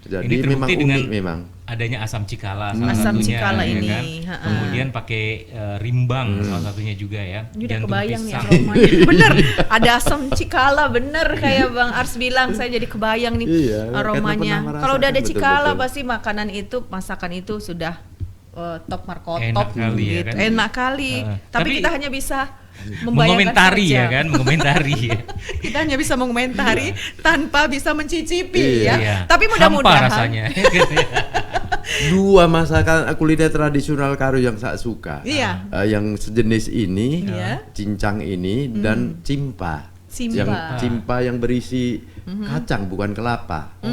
Speaker 4: Jadi
Speaker 2: Ini
Speaker 4: memang
Speaker 2: terbukti dengan
Speaker 4: unik memang.
Speaker 2: adanya asam cikala salah
Speaker 1: Asam
Speaker 2: satunya,
Speaker 1: cikala
Speaker 2: ya
Speaker 1: ini,
Speaker 2: kan?
Speaker 1: ha-ha.
Speaker 2: Kemudian pakai rimbang salah satunya juga ya.
Speaker 1: Ini udah
Speaker 2: Jantung
Speaker 1: kebayang nih
Speaker 2: pisang.
Speaker 1: aromanya. Bener, ada asam cikala, bener kayak Bang Ars bilang, saya jadi kebayang nih
Speaker 4: Iya, karena
Speaker 1: aromanya.
Speaker 4: pernah
Speaker 1: Kalau udah ada
Speaker 4: merasakan,
Speaker 1: cikala
Speaker 4: betul-betul.
Speaker 1: pasti makanan itu, masakan itu sudah top markotop.
Speaker 2: Enak kali ya
Speaker 1: gitu.
Speaker 2: kan?
Speaker 1: Enak kali. Tapi
Speaker 2: Tapi
Speaker 1: kita hanya bisa
Speaker 2: mengomentari
Speaker 1: saja.
Speaker 2: ya kan, mengomentari.
Speaker 1: Kita hanya bisa mengomentari tanpa bisa mencicipi
Speaker 4: Iya.
Speaker 1: ya.
Speaker 2: Iya.
Speaker 1: Tapi
Speaker 2: Hampa
Speaker 1: mudah-mudahan
Speaker 2: rasanya.
Speaker 4: Dua masakan kuliner tradisional Karo yang saya suka.
Speaker 1: Iya.
Speaker 4: Yang sejenis ini,
Speaker 1: Iya.
Speaker 4: cincang ini dan cimpa.
Speaker 1: Cimpa.
Speaker 4: Yang cimpa yang berisi kacang bukan kelapa. Nah,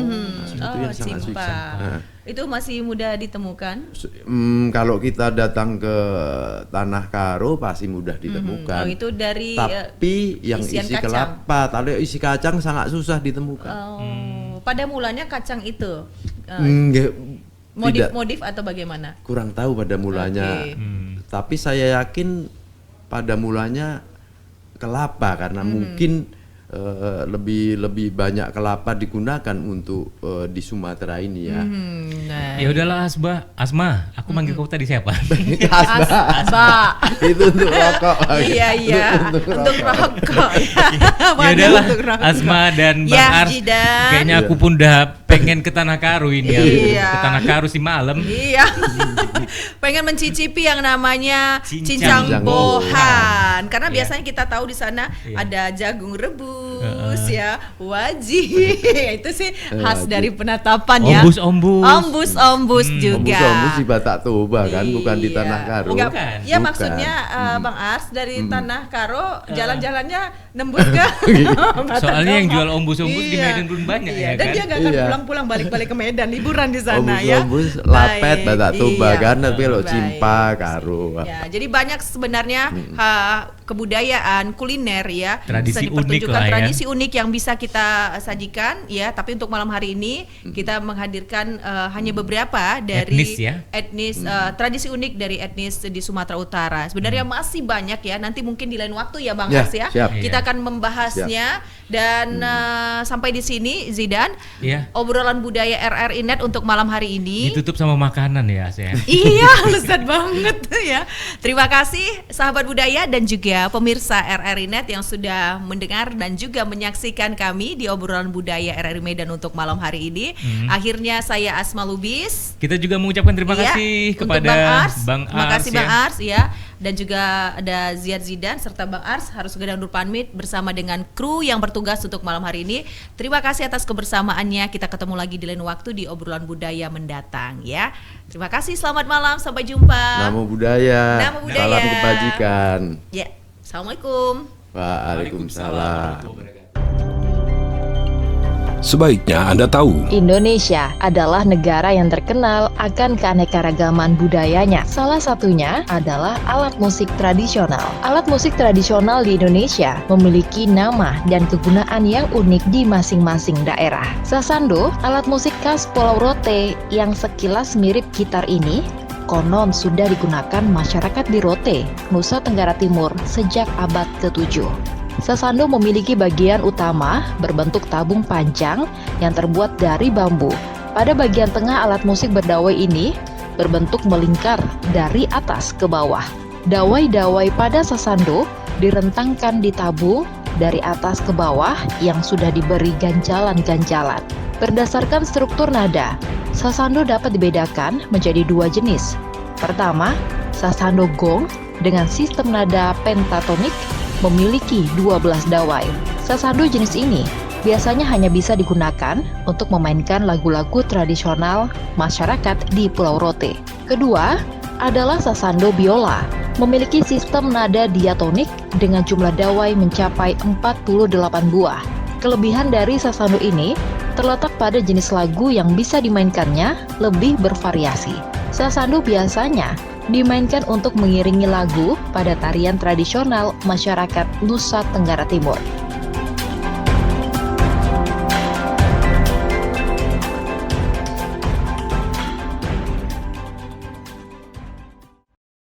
Speaker 4: itu
Speaker 1: Oh,
Speaker 4: yang sangat
Speaker 1: cimpa.
Speaker 4: suka. Nah,
Speaker 1: Itu masih mudah ditemukan.
Speaker 4: kalau kita datang ke Tanah Karo pasti mudah ditemukan.
Speaker 1: Oh, itu dari
Speaker 4: Tapi yang
Speaker 1: isian
Speaker 4: isi
Speaker 1: kacang.
Speaker 4: kelapa, kalau isi kacang sangat susah ditemukan.
Speaker 1: Pada mulanya kacang itu
Speaker 4: Tidak,
Speaker 1: modif-modif atau bagaimana?
Speaker 4: kurang tahu pada mulanya.
Speaker 1: Oke.
Speaker 4: Tapi saya yakin pada mulanya kelapa karena mungkin lebih banyak kelapa digunakan untuk di Sumatera ini ya.
Speaker 1: Nah,
Speaker 2: Ya udahlah Asma, aku manggil kau tadi siapa?
Speaker 1: Asba.
Speaker 4: Itu untuk rokok.
Speaker 1: Iya, untuk rokok.
Speaker 2: Ya udahlah Asma dan Bang
Speaker 1: Ya,
Speaker 2: Ars.
Speaker 1: Jidan.
Speaker 2: Kayaknya aku pun udah pengen ke Tanah Karo ini ya.
Speaker 1: Iya.
Speaker 2: Ke Tanah Karo si malam.
Speaker 1: Iya. Pengen mencicipi yang namanya
Speaker 2: Cincang
Speaker 1: cincang bohan. Karena
Speaker 2: Iya.
Speaker 1: biasanya kita tahu di sana
Speaker 2: Iya.
Speaker 1: ada jagung rebus ya, wajib. Itu sih khas
Speaker 4: Wajib.
Speaker 1: dari penatapan ya.
Speaker 2: Ombus.
Speaker 1: Ombus juga.
Speaker 4: Ombus di Batak Toba kan, bukan di
Speaker 1: Iya.
Speaker 4: Tanah Karo.
Speaker 1: Enggak,
Speaker 2: Bukan.
Speaker 1: ya
Speaker 4: Bukan.
Speaker 1: maksudnya Bang Ars dari Tanah Karo jalan-jalannya nembus ke Batak
Speaker 2: Soalnya yang
Speaker 1: Toba.
Speaker 2: jual ombus-ombus di
Speaker 1: Iya.
Speaker 2: Medan belum banyak
Speaker 1: Iya,
Speaker 2: ya
Speaker 1: dan
Speaker 2: kan?
Speaker 1: dia nggak akan
Speaker 4: Iya.
Speaker 1: pulang-pulang balik-balik ke Medan, liburan di sana ya.
Speaker 4: Ombus lapet
Speaker 1: Baik,
Speaker 4: Batak Toba
Speaker 1: iya.
Speaker 4: kan, tapi kalau
Speaker 1: Baik.
Speaker 4: cimpa Karo.
Speaker 1: Ya, jadi banyak sebenarnya kebudayaan kuliner ya,
Speaker 2: Tradisi
Speaker 1: bisa dipertunjukkan
Speaker 2: unik lah ya.
Speaker 1: tradisi unik yang bisa kita sajikan ya. Tapi untuk malam hari ini kita menghadirkan hanya beberapa dari
Speaker 2: Etnis ya.
Speaker 1: tradisi unik dari etnis di Sumatera Utara. Sebenarnya masih banyak ya. Nanti mungkin di lain waktu ya Bang
Speaker 4: Ya,
Speaker 1: Ars ya.
Speaker 4: siap.
Speaker 1: Kita
Speaker 2: Iya.
Speaker 1: akan membahasnya dan sampai di sini Zidan.
Speaker 2: Iya.
Speaker 1: Obrolan budaya RRI Net untuk malam hari ini.
Speaker 2: Ditutup sama makanan ya, saya.
Speaker 1: Iya, lezat banget ya. Terima kasih sahabat budaya dan juga pemirsa RRI Net yang sudah mendengar dan juga menyaksikan kami di obrolan budaya RRI Medan untuk malam hari ini. Akhirnya saya Asma Lubis.
Speaker 2: Kita juga mengucapkan terima
Speaker 1: Iya,
Speaker 2: kasih
Speaker 1: untuk
Speaker 2: kepada
Speaker 1: Bang Ars. Terima kasih Bang
Speaker 2: ya.
Speaker 1: Ars ya. Dan juga ada Ziad Zidan serta Bang Ars harus segera undur pamit bersama dengan kru yang bertugas untuk malam hari ini. Terima kasih atas kebersamaannya. Kita ketemu lagi di lain waktu di obrolan budaya mendatang ya. Terima kasih, selamat malam, sampai jumpa.
Speaker 4: Namo budaya.
Speaker 1: Namo budaya.
Speaker 4: Salam kebajikan.
Speaker 1: Ya, Assalamualaikum.
Speaker 4: Waalaikumsalam.
Speaker 8: Sebaiknya Anda tahu,
Speaker 6: Indonesia adalah negara yang terkenal akan keanekaragaman budayanya. Salah satunya adalah alat musik tradisional. Alat musik tradisional di Indonesia memiliki nama dan kegunaan yang unik di masing-masing daerah. Sasando, alat musik khas Pulau Rote yang sekilas mirip gitar ini, konon sudah digunakan masyarakat di Rote, Nusa Tenggara Timur sejak abad ke-7. Sasando memiliki bagian utama berbentuk tabung panjang yang terbuat dari bambu. Pada bagian tengah alat musik berdawai ini berbentuk melingkar dari atas ke bawah. Dawai-dawai pada sasando direntangkan di tabung dari atas ke bawah yang sudah diberi ganjalan-ganjalan. Berdasarkan struktur nada, sasando dapat dibedakan menjadi dua jenis. Pertama, sasando gong dengan sistem nada pentatonik memiliki 12 dawai. Sasando jenis ini biasanya hanya bisa digunakan untuk memainkan lagu-lagu tradisional masyarakat di Pulau Rote. Kedua adalah sasando biola, memiliki sistem nada diatonik dengan jumlah dawai mencapai 48 buah. Kelebihan dari sasando ini terletak pada jenis lagu yang bisa dimainkannya lebih bervariasi.
Speaker 9: Sasandu biasanya dimainkan untuk mengiringi lagu pada tarian tradisional masyarakat Nusa Tenggara Timur.